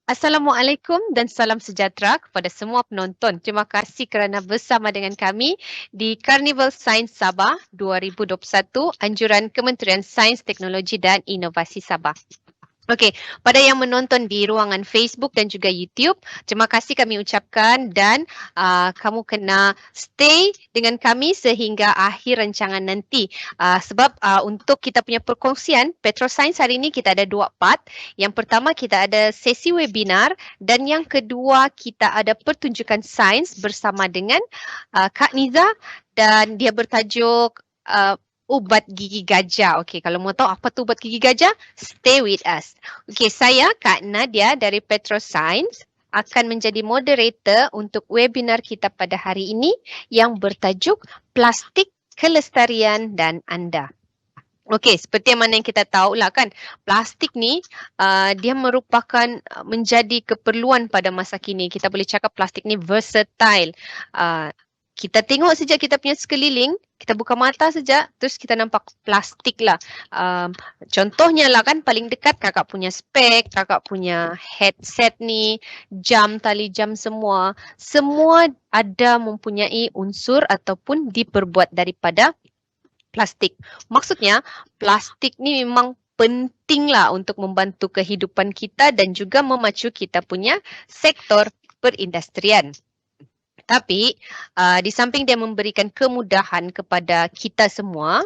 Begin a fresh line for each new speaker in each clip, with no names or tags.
Assalamualaikum dan salam sejahtera kepada semua penonton. Terima kasih kerana bersama dengan kami di Carnival Sains Sabah 2021, anjuran Kementerian Sains, Teknologi dan Inovasi Sabah. Okey, pada yang menonton di ruangan Facebook dan juga YouTube, terima kasih kami ucapkan dan kamu kena stay dengan kami sehingga akhir rancangan nanti. Sebab untuk kita punya perkongsian Petroscience hari ini kita ada dua part. Yang pertama kita ada sesi webinar dan yang kedua kita ada pertunjukan sains bersama dengan Kak Niza dan dia bertajuk ubat gigi gajah. Okey, kalau mau tahu apa tu ubat gigi gajah, stay with us. Okey, saya Kak Nadia dari Petroscience akan menjadi moderator untuk webinar kita pada hari ini yang bertajuk Plastik, Kelestarian dan Anda. Okey, seperti yang mana yang kita tahu lah kan, plastik ni dia merupakan menjadi keperluan pada masa kini. Kita boleh cakap plastik ni versatile. Kita tengok sejak kita punya sekeliling, kita buka mata sejak, terus kita nampak plastik lah. Contohnya lah kan, paling dekat kakak punya spek, kakak punya headset ni, jam, tali jam semua. Semua ada mempunyai unsur ataupun diperbuat daripada plastik. Maksudnya, plastik ni memang penting lah untuk membantu kehidupan kita dan juga memacu kita punya sektor perindustrian. Tapi di samping dia memberikan kemudahan kepada kita semua,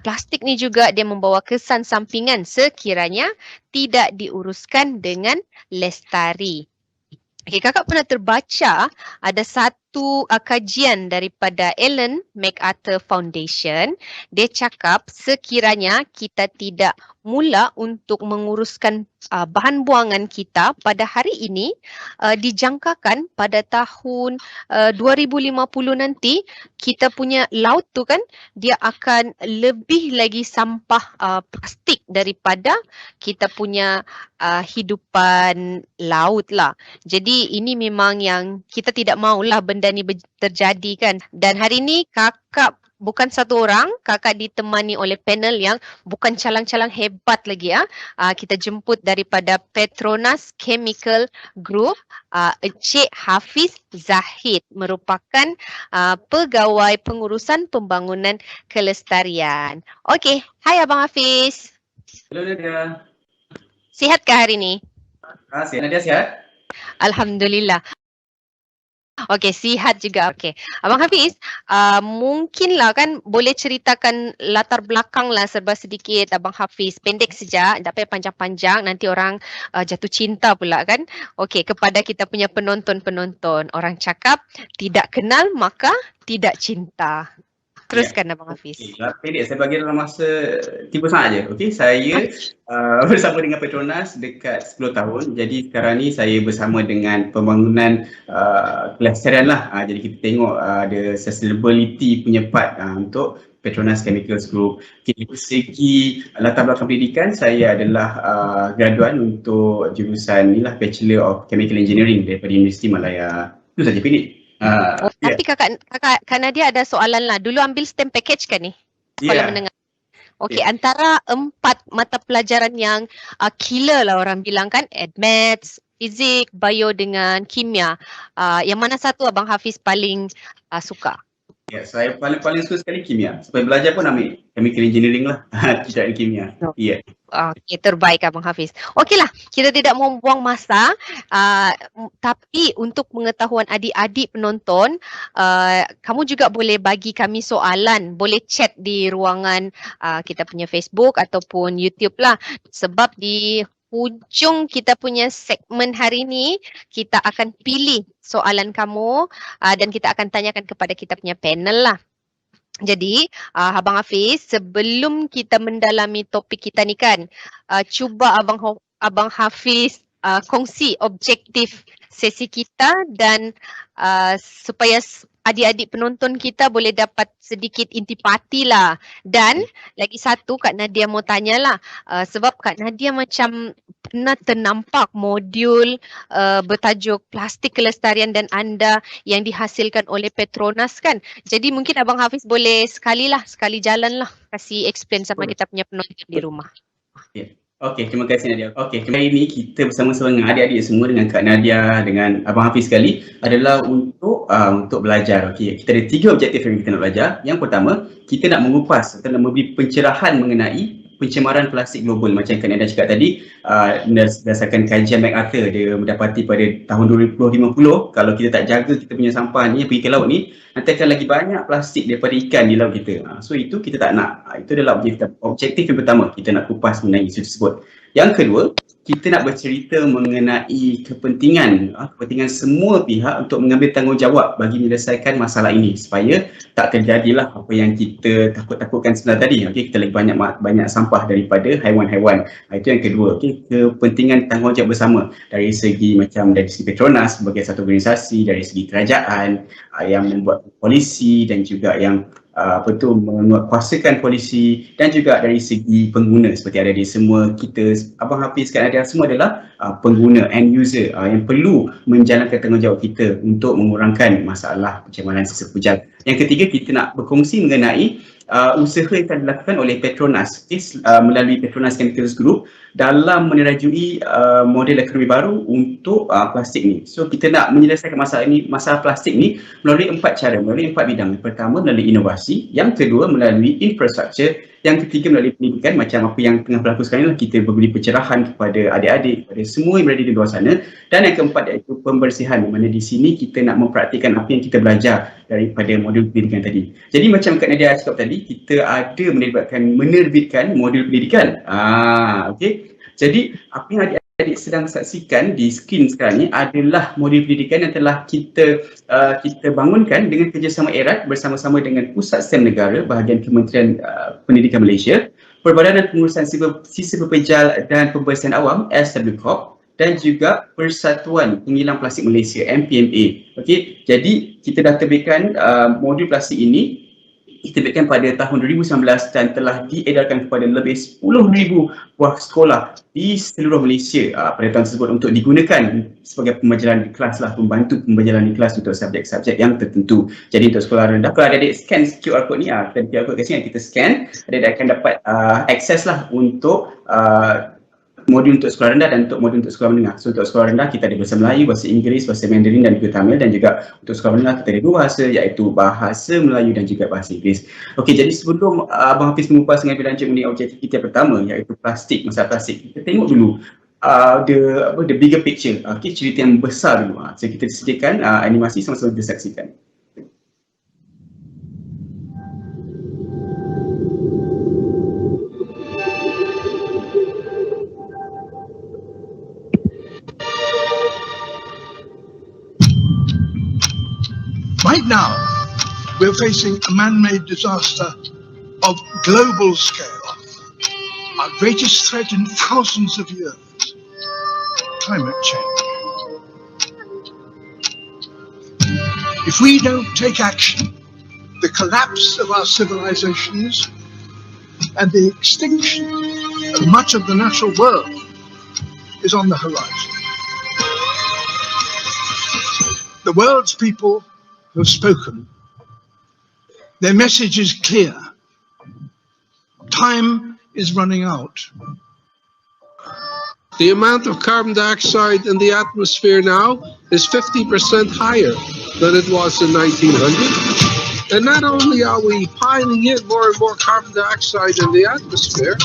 plastik ni juga dia membawa kesan sampingan sekiranya tidak diuruskan dengan lestari. Okay, kakak pernah terbaca ada satu kajian daripada Ellen MacArthur Foundation. Dia cakap sekiranya kita tidak mula untuk menguruskan bahan buangan kita pada hari ini, dijangkakan pada tahun 2050 nanti kita punya laut tu kan dia akan lebih lagi sampah plastik daripada kita punya hidupan laut lah. Jadi ini memang yang kita tidak maulah benda ni terjadi kan. Dan hari ini kakak bukan satu orang, kakak ditemani oleh panel yang bukan calang-calang hebat lagi ya. Kita jemput daripada Petronas Chemical Group, Encik Hafiz Zahid merupakan pegawai pengurusan pembangunan kelestarian. Okey, hai Abang Hafiz.
Hello Nadia.
Sihatkah hari ini?
Sihat Nadia, sihat?
Alhamdulillah. Okey, sihat juga. Okey. Abang Hafiz, mungkinlah kan boleh ceritakan latar belakang lah serba sedikit Abang Hafiz. Pendek saja, tak payah panjang-panjang. Nanti orang jatuh cinta pula kan. Okey, kepada kita punya penonton-penonton. Orang cakap, tidak kenal maka tidak cinta. Teruskan Abang Hafiz.
Pendek, saya bagi dalam masa 3 saat je. Okey, saya bersama dengan Petronas dekat 10 tahun. Jadi sekarang ni saya bersama dengan pembangunan kelestarian lah. Jadi kita tengok ada sustainability punya part untuk Petronas Chemicals Group. Okay, dari segi latar belakang pendidikan, saya adalah graduan untuk jurusan ni lah, Bachelor of Chemical Engineering daripada Universiti Malaya. Itu saja pendek.
Tapi Kak Nadia ada soalan lah. Dulu ambil STEM package kan ni? Sekolah menengah. Okey, antara 4 mata pelajaran yang killer lah orang bilang kan, Maths, Fizik, Bio dengan Kimia. Yang mana satu Abang Hafiz paling suka?
Ya, saya paling suka sekali kimia. Supaya belajar pun ambil chemical engineering lah. Tidak kimia. Ya.
Okey, terbaik Abang Hafiz. Okeylah, kita tidak mau buang masa. Tapi untuk pengetahuan adik-adik penonton, kamu juga boleh bagi kami soalan. Boleh chat di ruangan kita punya Facebook ataupun YouTube lah. Sebab di hujung kita punya segmen hari ini, kita akan pilih soalan kamu dan kita akan tanyakan kepada kita punya panel lah. Jadi, Abang Hafiz, sebelum kita mendalami topik kita ni kan, cuba Abang Hafiz kongsi objektif sesi kita dan supaya adik-adik penonton kita boleh dapat sedikit intipati lah. Dan lagi satu Kak Nadia mau tanyalah, sebab Kak Nadia macam pernah ternampak modul bertajuk Plastik Kelestarian dan Anda yang dihasilkan oleh Petronas kan. Jadi mungkin Abang Hafiz boleh sekali jalan lah kasih explain sama kita punya penonton di rumah.
Okey, terima kasih Nadia. Okey, hari ini kita bersama-sama dengan adik-adik semua, dengan Kak Nadia, dengan Abang Hafiz sekali adalah untuk belajar. Okey, kita ada 3 objektif yang kita nak belajar. Yang pertama, kita nak mengupas atau nak memberi pencerahan mengenai pencemaran plastik global macam Kak Nadia cakap tadi. Berdasarkan kajian MacArthur, dia mendapati pada tahun 2050 kalau kita tak jaga kita punya sampah ni pergi ke laut ni, nanti akan lagi banyak plastik daripada ikan di laut kita. So itu kita tak nak. Itu adalah objektif yang pertama, kita nak kupas mengenai isu tersebut. Yang kedua, kita nak bercerita mengenai kepentingan semua pihak untuk mengambil tanggungjawab bagi menyelesaikan masalah ini supaya tak terjadilah apa yang kita takut-takutkan sebenarnya tadi. Okey, kita lagi banyak sampah daripada haiwan-haiwan. Itu yang kedua. Okey, kepentingan tanggungjawab bersama dari segi Petronas sebagai satu organisasi, dari segi kerajaan yang membuat polisi dan juga yang menguasakan polisi, dan juga dari segi pengguna seperti ada di semua kita, Abang Hafiz, Kak Nadia, semua adalah pengguna, end user yang perlu menjalankan tanggungjawab kita untuk mengurangkan masalah pencemaran sisa pujal. Yang ketiga, kita nak berkongsi mengenai usaha yang telah dilakukan oleh Petronas melalui Petronas Chemicals Group dalam menerajui model ekonomi baru untuk plastik ni. So kita nak menyelesaikan masalah plastik ni melalui 4 cara, melalui 4 bidang. Yang pertama melalui inovasi, yang kedua melalui infrastruktur, yang ketiga melalui pendidikan macam apa yang tengah berlaku sekarang, kita beri pencerahan kepada adik-adik, kepada semua yang berada di luar sana. Dan yang keempat iaitu pembersihan, di mana di sini kita nak mempraktikkan apa yang kita belajar daripada modul pendidikan tadi. Jadi macam Kak Nadia cakap tadi, kita ada menerbitkan modul pendidikan. Okey. Jadi apa yang adik-adik sedang saksikan di skrin sekarang ni adalah modul pendidikan yang telah kita bangunkan dengan kerjasama erat bersama-sama dengan Pusat STEM Negara bahagian Kementerian Pendidikan Malaysia, Perbadanan Pengurusan Sisa Pepejal dan Pembersihan Awam SW Corp, dan juga Persatuan Penghilang Plastik Malaysia MPMA. Okey, jadi kita dah terbitkan modul plastik ini. Kita terbitkan pada tahun 2019 dan telah diedarkan kepada lebih 10,000 buah sekolah di seluruh Malaysia pada tahun tersebut untuk digunakan sebagai pembelajaran di kelas membantu pembelajaran di kelas untuk subjek-subjek yang tertentu. Jadi untuk sekolah rendah, kalau adik-adik scan QR code ni, QR code kat sini kita scan, adik-adik akan dapat akses untuk modul untuk sekolah rendah dan untuk modul untuk sekolah menengah. So untuk sekolah rendah kita ada bahasa Melayu, bahasa Inggeris, bahasa Mandarin dan juga Tamil, dan juga untuk sekolah menengah kita ada 2 bahasa, iaitu bahasa Melayu dan juga bahasa Inggeris. Okey, jadi sebelum Abang Hafiz mengupas dengan lebih lanjut mengenai objektif kita pertama, iaitu plastik, masalah plastik, kita tengok dulu the bigger picture, cerita yang besar dulu. So kita sediakan animasi sama-sama kita saksikan.
Right now, we're facing a man-made disaster of global scale, our greatest threat in thousands of years, climate change. If we don't take action, the collapse of our civilizations and the extinction of much of the natural world is on the horizon. The world's people have spoken. Their message is clear. Time is running out.
The amount of carbon dioxide in the atmosphere now is 50% higher than it was in 1900. And not only are we piling in more and more carbon dioxide in the atmosphere,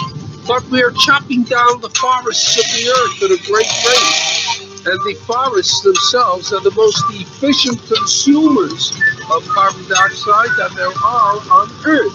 but we are chopping down the forests of the earth at a great rate. And the forests themselves are the most efficient consumers of carbon dioxide that there are on Earth.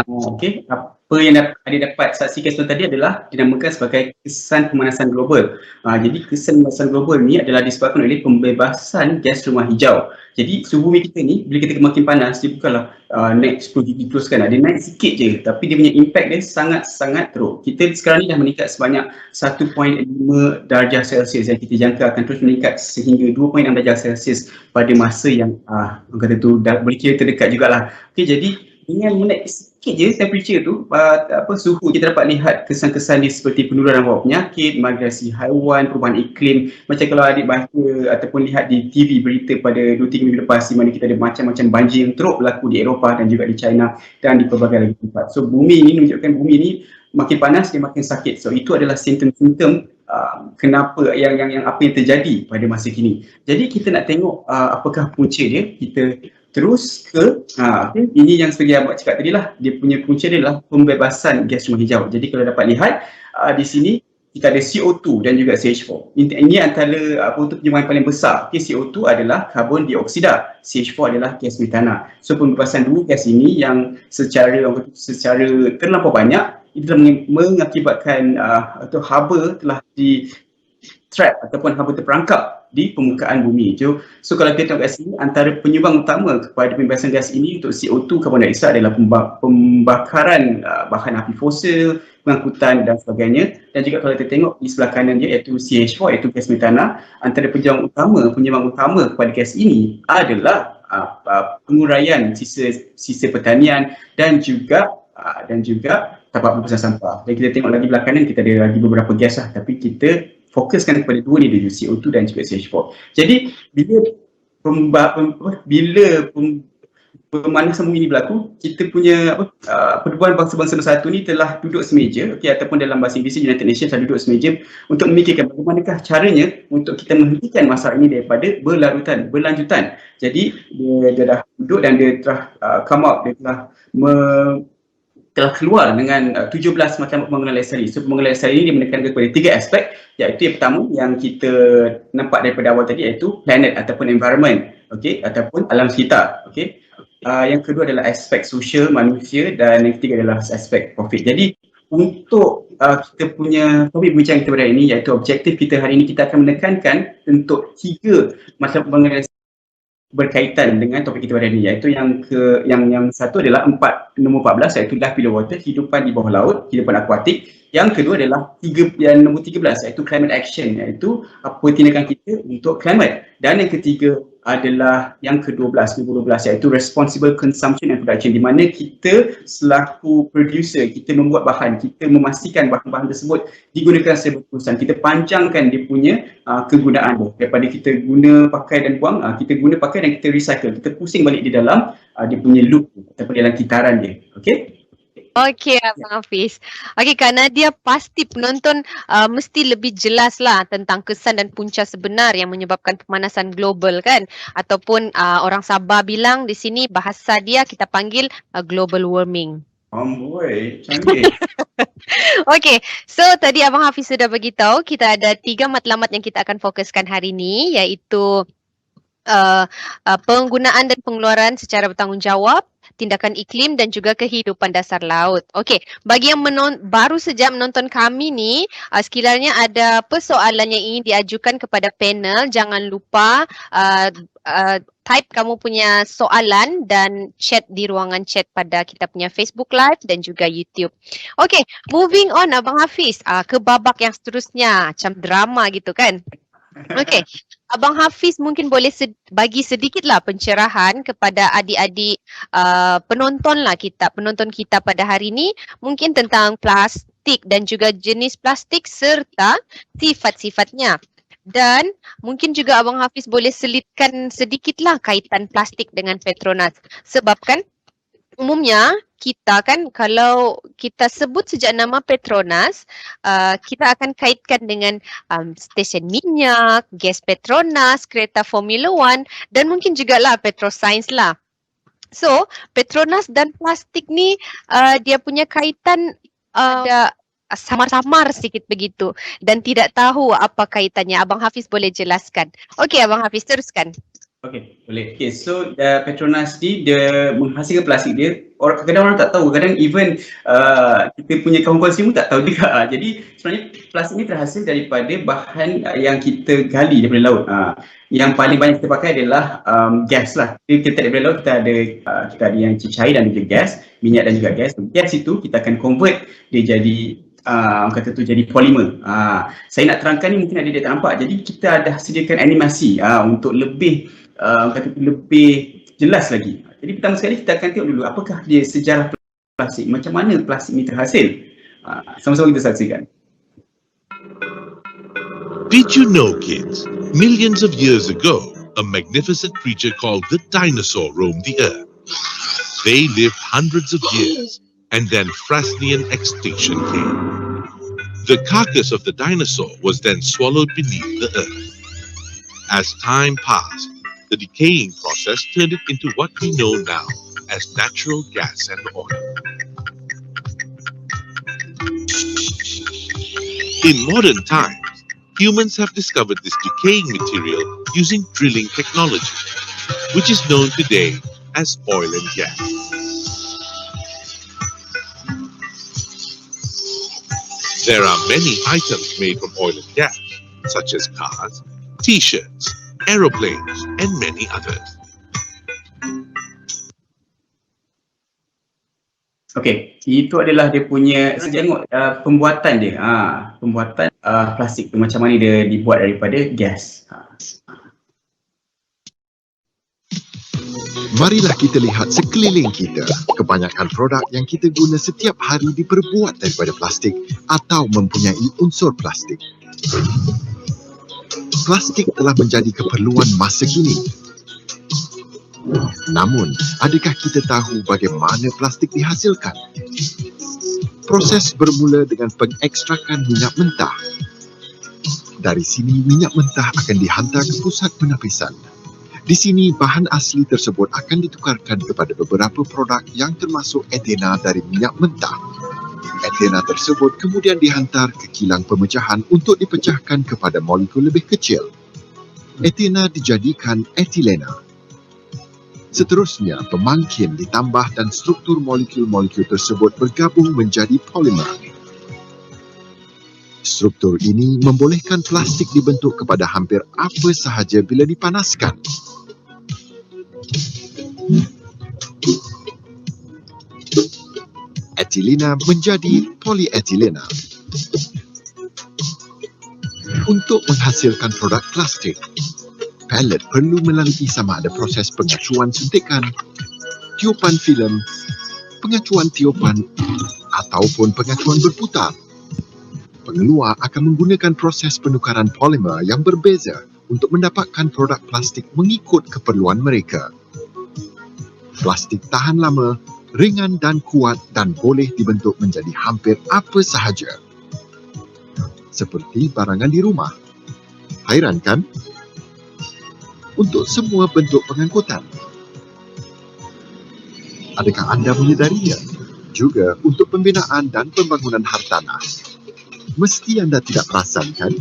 Okey, apa yang adik dapat saksikan sebelum tadi adalah dinamakan sebagai kesan pemanasan global. Jadi kesan pemanasan global ni adalah disebabkan oleh pembebasan gas rumah hijau. Jadi suhu bumi kita ni bila kita makin panas, dia bukanlah naik 10 degree teruskan, dia naik sikit je, tapi dia punya impact dia sangat-sangat teruk. Kita sekarang ni dah meningkat sebanyak 1.5 darjah Celsius yang kita jangka akan terus meningkat sehingga 2.6 darjah Celsius pada masa yang orang kata tu dah boleh kira terdekat jugalah. Okey, jadi dengan menaik sikit je temperature tu, suhu, kita dapat lihat kesan-kesan dia seperti penularan bawah penyakit, migrasi haiwan, perubahan iklim. Macam kalau adik baca ataupun lihat di TV berita pada 2-3 minggu lepas, di mana kita ada macam-macam banjir yang teruk berlaku di Eropah dan juga di China dan di pelbagai lagi tempat. So bumi ini menunjukkan bumi ini makin panas, dia makin sakit. So itu adalah simptom-simptom kenapa yang apa yang terjadi pada masa kini. Jadi kita nak tengok apakah punca dia. Kita terus ke ini yang seperti abang cakap tadi lah, dia punya punca dia adalah pembebasan gas rumah hijau. Jadi kalau dapat lihat di sini kita ada CO2 dan juga CH4. Ini antara untuk penyumbang paling besar. Okay, CO2 adalah karbon dioksida, CH4 adalah gas metana. So pembebasan dua gas ini yang secara terlampau banyak, itu telah mengakibatkan atau haba telah di trap ataupun haba terperangkap di permukaan bumi. So kalau kita tengok kat sini, antara penyumbang utama kepada pembebasan gas ini untuk CO2, karbon dioksida adalah pembakaran bahan api fosil, pengangkutan dan sebagainya. Dan juga kalau kita tengok di sebelah kanan dia iaitu CH4, iaitu gas metana, antara penyumbang utama kepada gas ini adalah penguraian sisa pertanian dan juga tempat pembuangan sampah. Dan kita tengok lagi belakang kanan, kita ada lagi beberapa gas lah, tapi kita fokuskan kepada dua ni dulu, CO2 dan juga CH4. Jadi bila pemanasan bumi ini berlaku, kita punya pertubuhan bangsa-bangsa bersatu ni telah duduk semeja, ataupun dalam bahasa Inggeris United Nations telah duduk semeja untuk memikirkan bagaimanakah caranya untuk kita menghentikan masalah ini daripada berlanjutan. Jadi dia dah duduk dan dia telah telah keluar dengan 17 macam pembangunan lestari. So pembangunan lestari ini dia menekankan kepada 3 aspek, iaitu yang pertama yang kita nampak daripada awal tadi, iaitu planet ataupun environment, ataupun alam sekitar. Yang kedua adalah aspek sosial manusia, dan yang ketiga adalah aspek profit. Jadi untuk kita punya topik bincang kita pada hari ini, iaitu objektif kita hari ini, kita akan menekankan untuk 3 macam pembangunan berkaitan dengan topik kita pada hari ini, iaitu yang satu adalah nombor 14, iaitu life below water, kehidupan di bawah laut, kehidupan akuatik. Yang kedua adalah nombor 13, iaitu climate action, iaitu apa tindakan kita untuk climate. Dan yang ketiga adalah yang ke-12, nombor 12, iaitu responsible consumption and production, di mana kita selaku producer, kita membuat bahan, kita memastikan bahan-bahan tersebut digunakan secara berterusan. Kita panjangkan dia punya kegunaan dia, daripada kita guna, pakai dan buang, kita guna, pakai dan kita recycle, kita pusing balik di dalam dia punya loop ataupun dalam kitaran dia.
Okey, Abang Hafiz. Okey, Kak Nadia, pasti penonton mesti lebih jelas lah tentang kesan dan punca sebenar yang menyebabkan pemanasan global kan? Ataupun orang Sabah bilang di sini, bahasa dia kita panggil global warming.
Boy, canggih.
Okey, so tadi Abang Hafiz sudah beritahu kita ada 3 matlamat yang kita akan fokuskan hari ini, iaitu penggunaan dan pengeluaran secara bertanggungjawab, tindakan iklim dan juga kehidupan dasar laut. Okey, bagi yang baru saja menonton kami ni, sekiranya ada persoalan yang ingin diajukan kepada panel, jangan lupa type kamu punya soalan dan chat di ruangan chat pada kita punya Facebook Live dan juga YouTube. Okey, moving on Abang Hafiz ke babak yang seterusnya, macam drama gitu kan. Okey, Abang Hafiz mungkin boleh bagi sedikitlah pencerahan kepada adik-adik penonton kita pada hari ini, mungkin tentang plastik dan juga jenis plastik serta sifat-sifatnya. Dan mungkin juga Abang Hafiz boleh selitkan sedikitlah kaitan plastik dengan Petronas. Sebab kan umumnya kita kan kalau kita sebut sejak nama Petronas, kita akan kaitkan dengan stesen minyak, gas Petronas, kereta Formula 1 dan mungkin juga lah Petroscience lah. So Petronas dan plastik ni dia punya kaitan ada samar-samar sedikit begitu dan tidak tahu apa kaitannya. Abang Hafiz boleh jelaskan. Okey Abang Hafiz, teruskan.
Okey, boleh. Okay, so Petronas ni dia menghasilkan plastik dia. Kadang-kadang orang tak tahu, kadang even kita punya kaum konsumer tak tahu juga. Jadi sebenarnya plastik ni terhasil daripada bahan yang kita gali daripada laut. Yang paling banyak kita pakai adalah gas lah. Kita daripada laut kita ada yang cair dan juga gas, minyak dan juga gas. Gas itu kita akan convert dia jadi kata tu jadi polimer. Saya nak terangkan ni mungkin ada dia tak nampak. Jadi kita ada sediakan animasi untuk lebih lebih jelas lagi. Jadi pertama sekali kita akan tengok dulu apakah dia sejarah plastik, macam mana plastik ini terhasil. Sama-sama kita saksikan.
Did you know, kids, millions of years ago, a magnificent creature called the dinosaur roamed the earth. They lived hundreds of years, and then Frasnian extinction came. The carcass of the dinosaur was then swallowed beneath the earth. As time passed, the decaying process turned it into what we know now as natural gas and oil. In modern times, humans have discovered this decaying material using drilling technology, which is known today as oil and gas. There are many items made from oil and gas, such as cars, t-shirts, aeroplanes, and many others.
Okey, itu adalah dia punya, saya tengok pembuatan dia. Pembuatan plastik tu macam mana dia dibuat daripada gas.
Marilah kita lihat sekeliling kita. Kebanyakan produk yang kita guna setiap hari diperbuat daripada plastik atau mempunyai unsur plastik. Plastik telah menjadi keperluan masa kini. Namun, adakah kita tahu bagaimana plastik dihasilkan? Proses bermula dengan pengekstrakan minyak mentah. Dari sini, minyak mentah akan dihantar ke pusat penapisan. Di sini, bahan asli tersebut akan ditukarkan kepada beberapa produk yang termasuk etena dari minyak mentah. Etena tersebut kemudian dihantar ke kilang pemecahan untuk dipecahkan kepada molekul lebih kecil. Etena dijadikan etilena. Seterusnya, pemangkin ditambah dan struktur molekul-molekul tersebut bergabung menjadi polimer. Struktur ini membolehkan plastik dibentuk kepada hampir apa sahaja bila dipanaskan. Etilena menjadi polietilena. Untuk menghasilkan produk plastik, pellet perlu melalui sama ada proses pengacuan suntikan, tiupan filem, pengacuan tiupan ataupun pengacuan berputar. Pengeluar akan menggunakan proses penukaran polimer yang berbeza untuk mendapatkan produk plastik mengikut keperluan mereka. Plastik tahan lama, ringan dan kuat dan boleh dibentuk menjadi hampir apa sahaja. Seperti barangan di rumah. Hairan kan? Untuk semua bentuk pengangkutan. Adakah anda menyedarinya? Juga untuk pembinaan dan pembangunan hartanah. Mesti anda tidak perasan kan?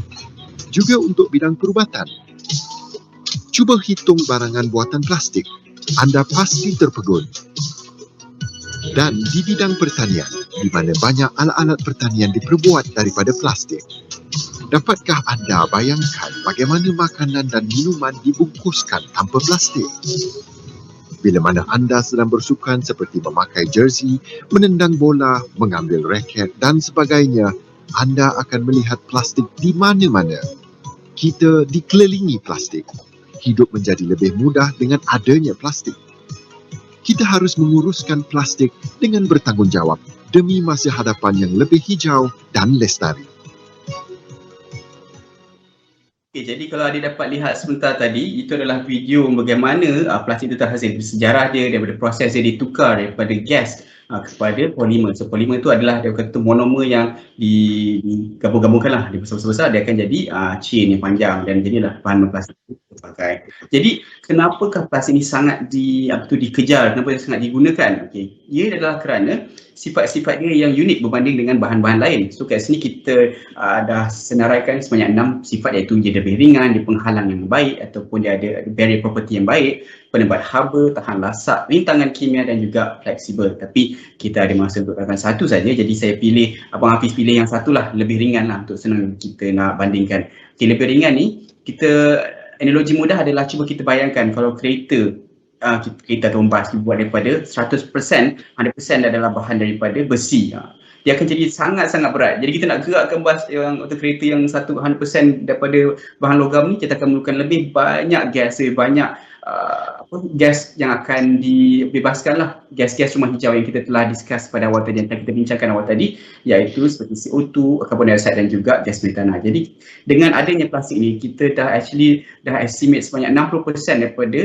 Juga untuk bidang perubatan. Cuba hitung barangan buatan plastik. Anda pasti terpegun. Dan di bidang pertanian, di mana banyak alat-alat pertanian diperbuat daripada plastik. Dapatkah anda bayangkan bagaimana makanan dan minuman dibungkuskan tanpa plastik? Bila mana anda sedang bersukan seperti memakai jersey, menendang bola, mengambil raket dan sebagainya, anda akan melihat plastik di mana-mana. Kita dikelilingi plastik. Hidup menjadi lebih mudah dengan adanya plastik. Kita harus menguruskan plastik dengan bertanggungjawab demi masa hadapan yang lebih hijau dan lestari.
Okay, jadi kalau anda dapat lihat sebentar tadi, itu adalah video bagaimana plastik itu terhasil, sejarah dia daripada proses dia ditukar daripada gas kepada polimer. So polimer itu adalah dia kata monomer yang digabung-gabungkan lah, dia besar-besar, dia akan jadi chain yang panjang dan jadilah bahan plastik pakai. Jadi kenapakah plastik ini sangat dikejar, kenapa dia sangat digunakan? Okey, ia adalah kerana sifat-sifat dia yang unik berbanding dengan bahan-bahan lain. So kat sini kita dah senaraikan sebanyak 6 sifat, iaitu dia lebih ringan, dia penghalang yang baik ataupun dia ada barrier property yang baik, penebat haba, tahan lasak, rintangan kimia dan juga fleksibel. Tapi kita ada masa untuk akan satu saja, jadi saya pilih, Abang Hafiz pilih yang satulah, lebih ringan lah untuk senang kita nak bandingkan. Okey, lebih ringan ni, kita analogi mudah adalah cuba kita bayangkan kalau kereta kereta atau bas dibuat daripada 100%, 100% adalah bahan daripada besi. Dia akan jadi sangat-sangat berat. Jadi kita nak gerakkan bas atau kereta yang 100% daripada bahan logam ni, kita akan memerlukan lebih banyak gas, banyak gas yang akan dibebaskan lah, gas-gas rumah hijau yang kita telah discuss pada awal tadi, yang kita bincangkan awal tadi, iaitu seperti CO2, carbon dioxide dan juga gas metana. Jadi dengan adanya plastik ni, kita dah estimate sebanyak 60% daripada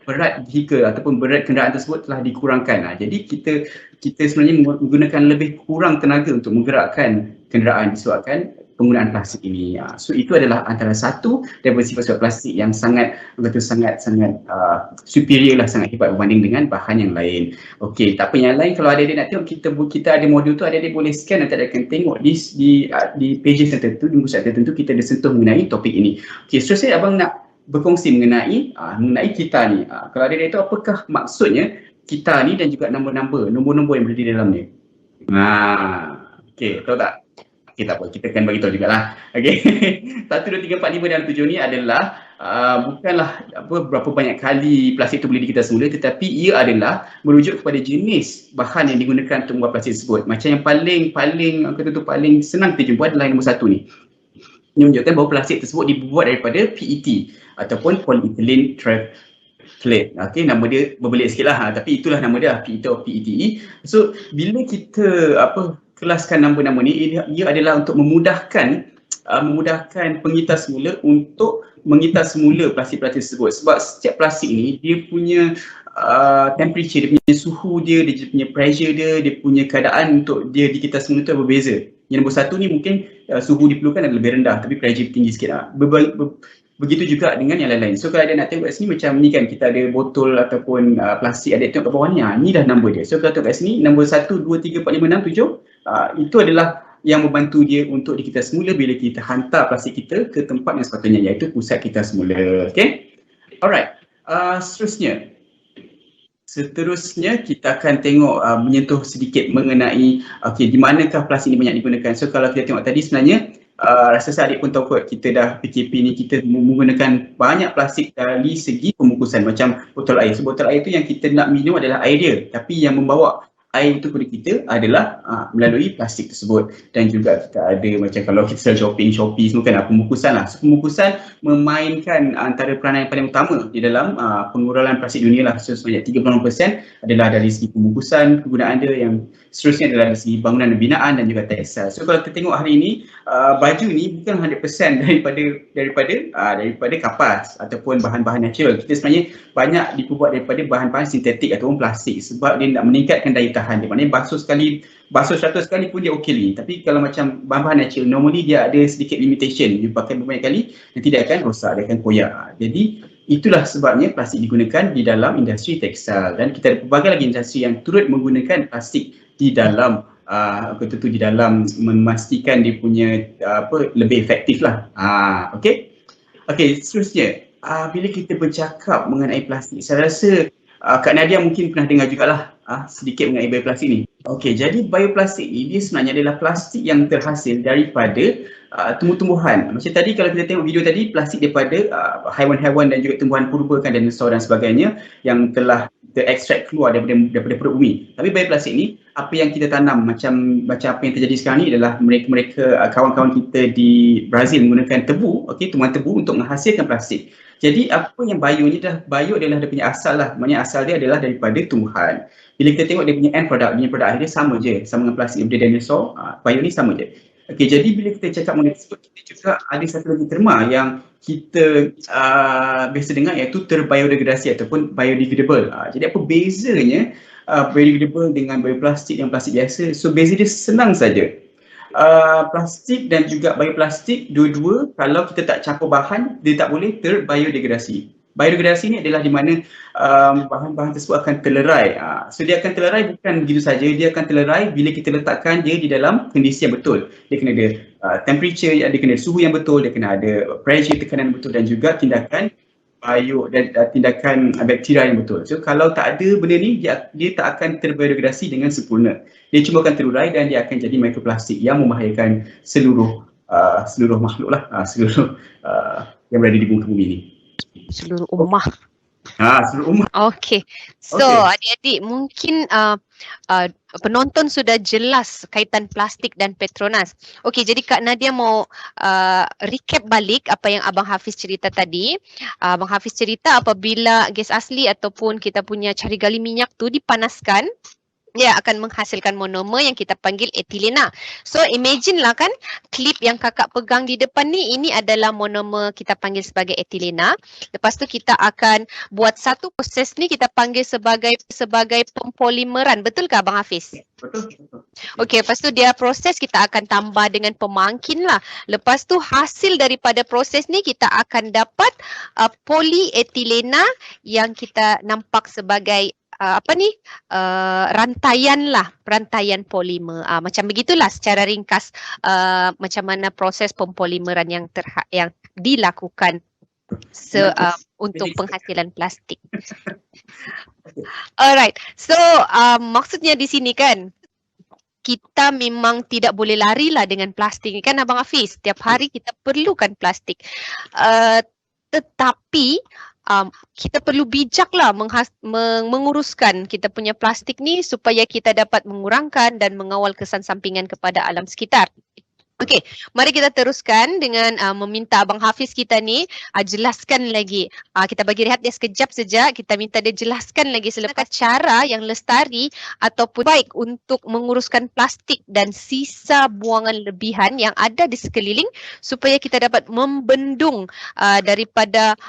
berat vehicle ataupun berat kenderaan tersebut telah dikurangkan. Jadi kita sebenarnya menggunakan lebih kurang tenaga untuk menggerakkan kenderaan disebabkan penggunaan plastik ini. So itu adalah antara satu daripada sifat-sifat plastik yang sangat superior lah, sangat hebat berbanding dengan bahan yang lain. Okey, tak apa yang lain, kalau ada nak tengok, kita ada modul tu, ada boleh scan, nanti akan tengok di pages tertentu, di muka tertentu kita ada sentuh mengenai topik ini. Okey, seterusnya abang nak berkongsi mengenai kita ni. Kalau ada itu, apakah maksudnya kita ni dan juga nombor-nombor yang berada di dalamnya. Okey, tahu tak? Okey, tak apa, kita akan bagi tahu jugalah. Okey. 1, 2, 3, 4, 5 dan 7 ni adalah bukanlah berapa banyak kali plastik itu boleh di kita semula, tetapi ia adalah merujuk kepada jenis bahan yang digunakan untuk membuat plastik tersebut. Macam yang paling senang kita jumpa adalah yang nombor 1 ni. Ini menunjukkan bahawa plastik tersebut dibuat daripada PET ataupun polyethylene terephthalate. Okey, nama dia berbelit sikit lah, tapi itulah nama dia, PET atau PETE. So bila kita kelaskan nama-nama ni, ia adalah untuk memudahkan pengitas semula untuk mengitas semula plastik-plastik tersebut. Sebab setiap plastik ni dia punya temperature, dia punya suhu dia punya pressure dia punya keadaan untuk dia dikitas semula tu berbeza. Yang nombor 1 ni mungkin suhu diperlukan adalah lebih rendah, tapi pressure tinggi sikit lah. Begitu juga dengan yang lain-lain. So kalau ada nak tengok kat sini, macam ni kan, kita ada botol ataupun plastik, ada tengok kat bawah ni, ni dah nombor dia. So kalau tengok kat sini, nombor 1, 2, 3, 4, 5, 6, 7, itu adalah yang membantu dia untuk dikita semula bila kita hantar plastik kita ke tempat yang sepatutnya, iaitu pusat kita semula. Okay? Alright. Seterusnya kita akan tengok menyentuh sedikit mengenai di manakah plastik ini banyak digunakan. So kalau kita tengok tadi, sebenarnya rasa saya adik pun tahu kot, kita dah PKP ni kita menggunakan banyak plastik dari segi pembungkusan, macam botol air. So botol air tu yang kita nak minum adalah air dia, tapi yang membawa air itu kepada kita adalah melalui plastik tersebut. Dan juga kita ada macam kalau kita sell Shopee semua kan pembungkusan lah. So pembungkusan memainkan antara peranan yang paling utama di dalam pengurangan plastik dunia lah. So sebanyak 36% adalah dari segi pembungkusan penggunaan dia, yang seterusnya adalah dari segi bangunan dan binaan dan juga tekstil. So kalau kita tengok hari ini, baju ni bukan 100% daripada kapas ataupun bahan-bahan natural. Kita sebenarnya banyak dibuat daripada bahan-bahan sintetik ataupun plastik, sebab dia nak meningkatkan daya tahan dia. Maknanya basuh 100 kali pun dia okey lagi. Tapi kalau macam bahan-bahan natural, normally dia ada sedikit limitation. Dia pakai banyak kali dan tidak akan rosak, dia akan koyak. Jadi itulah sebabnya plastik digunakan di dalam industri tekstil, dan kita ada pelbagai lagi industri yang turut menggunakan plastik di dalam tentu di dalam memastikan dia punya lebih efektif lah. Okey, seterusnya bila kita bercakap mengenai plastik, saya rasa Kak Nadia mungkin pernah dengar jugalah sedikit mengenai bioplastik ni. Okey, jadi bioplastik ni dia sebenarnya adalah plastik yang terhasil daripada tumbuh-tumbuhan. Macam tadi kalau kita tengok video tadi, plastik daripada haiwan-haiwan dan juga tumbuhan purba kan, dinosaur dan sebagainya yang telah terekstrak keluar daripada perut bumi. Tapi bioplastik ni, apa yang kita tanam, macam apa yang terjadi sekarang ni adalah mereka kawan-kawan kita di Brazil menggunakan tebu, tumbuhan tebu untuk menghasilkan plastik. Jadi apa yang bio ni bio adalah dia punya asal lah. Maknanya asal dia adalah daripada tumbuhan. Bila kita tengok dia punya end product, produk akhir dia sama dengan plastik daripada dinosaur, bio ni sama je. Okey, jadi bila kita cakap mengenai tersebut, kita juga ada satu lagi terma yang kita biasa dengar, iaitu terbiodegradasi ataupun biodegradable. Jadi apa bezanya biodegradable dengan bioplastik dan plastik biasa? So beza dia senang saja. Plastik dan juga bioplastik, dua-dua kalau kita tak campur bahan, dia tak boleh terbiodegradasi. Biodegradasi ni adalah di mana bahan-bahan tersebut akan terlerai. So dia akan terlerai bukan begitu saja, dia akan terlerai bila kita letakkan dia di dalam kondisi yang betul. Dia kena ada temperature, dia kena ada suhu yang betul, dia kena ada pressure, tekanan yang betul, dan juga tindakan tindakan bakteria yang betul. So kalau tak ada benda ni, dia tak akan terbiodegradasi dengan sempurna. Dia cuma akan terurai dan dia akan jadi mikroplastik yang membahayakan seluruh makhluk lah, seluruh yang berada di muka bumi ni.
Seluruh ummah.
Seluruh umat.
Okey. So, adik-adik mungkin penonton sudah jelas kaitan plastik dan Petronas. Okey, jadi Kak Nadia mau recap balik apa yang Abang Hafiz cerita tadi. Abang Hafiz cerita apabila gas asli ataupun kita punya cari gali minyak tu dipanaskan, dia akan menghasilkan monomer yang kita panggil etilena. So imagine lah kan, klip yang kakak pegang di depan ni, ini adalah monomer kita panggil sebagai etilena. Lepas tu kita akan buat satu proses ni kita panggil sebagai pempolimeran. Betul ke Abang Hafiz?
Betul.
Okey, lepas tu dia proses kita akan tambah dengan pemangkin lah. Lepas tu hasil daripada proses ni kita akan dapat polietilena yang kita nampak sebagai rantaian polimer. Macam begitulah secara ringkas macam mana proses pempolimeran yang dilakukan untuk penghasilan plastik. Alright. So maksudnya di sini kan kita memang tidak boleh lari lah dengan plastik ni kan Abang Hafiz. Setiap hari kita perlukan plastik. Tetapi kita perlu bijaklah menguruskan kita punya plastik ni supaya kita dapat mengurangkan dan mengawal kesan sampingan kepada alam sekitar. Okey, mari kita teruskan dengan meminta Abang Hafiz kita ni jelaskan lagi. Kita bagi rehat dia sekejap saja, kita minta dia jelaskan lagi selepas cara yang lestari ataupun baik untuk menguruskan plastik dan sisa buangan lebihan yang ada di sekeliling supaya kita dapat membendung daripada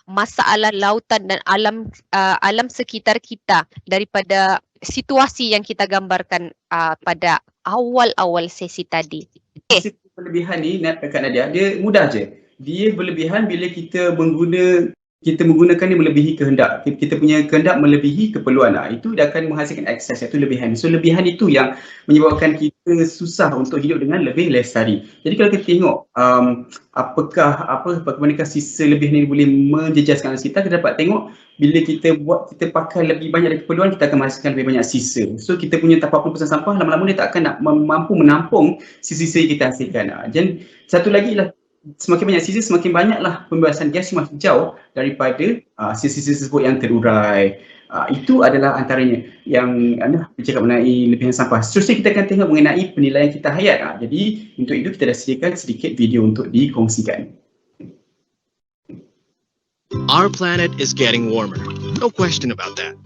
masalah lautan dan alam sekitar kita daripada situasi yang kita gambarkan pada awal-awal sesi tadi.
Okay. Berlebihan ni Kak Nadia, dia mudah je. Dia berlebihan bila kita menggunakan dia melebihi kehendak. Kita punya kehendak melebihi keperluan. Itu dia akan menghasilkan ekses, iaitu lebihan. So lebihan itu yang menyebabkan kita susah untuk hidup dengan lebih lestari. Jadi kalau kita tengok bagaimanakah sisa lebihan ini boleh menjejaskan alam sekitar, kita dapat tengok bila kita pakai lebih banyak dari keperluan, kita akan menghasilkan lebih banyak sisa. So kita punya 40% sampah lama-lama dia tak akan mampu menampung sisa-sisa yang kita hasilkan. Dan satu lagi ialah semakin banyak sisa, semakin banyaklah pembebasan gas rumah hijau daripada sisa-sisa tersebut yang terurai. Itu adalah antaranya yang bercakap mengenai lebihan sampah. Seterusnya kita akan tengok mengenai penilaian kita hayat. Jadi untuk itu kita dah sediakan sedikit video untuk dikongsikan.
Our planet is getting warmer, no question about that.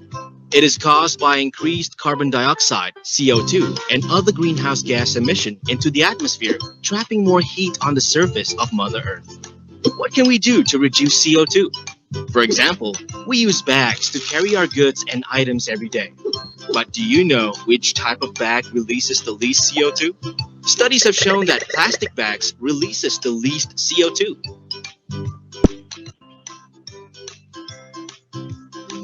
It is caused by increased carbon dioxide, CO2, and other greenhouse gas emission into the atmosphere, trapping more heat on the surface of Mother Earth. What can we do to reduce CO2? For example, we use bags to carry our goods and items every day. But do you know which type of bag releases the least CO2? Studies have shown that plastic bags releases the least CO2.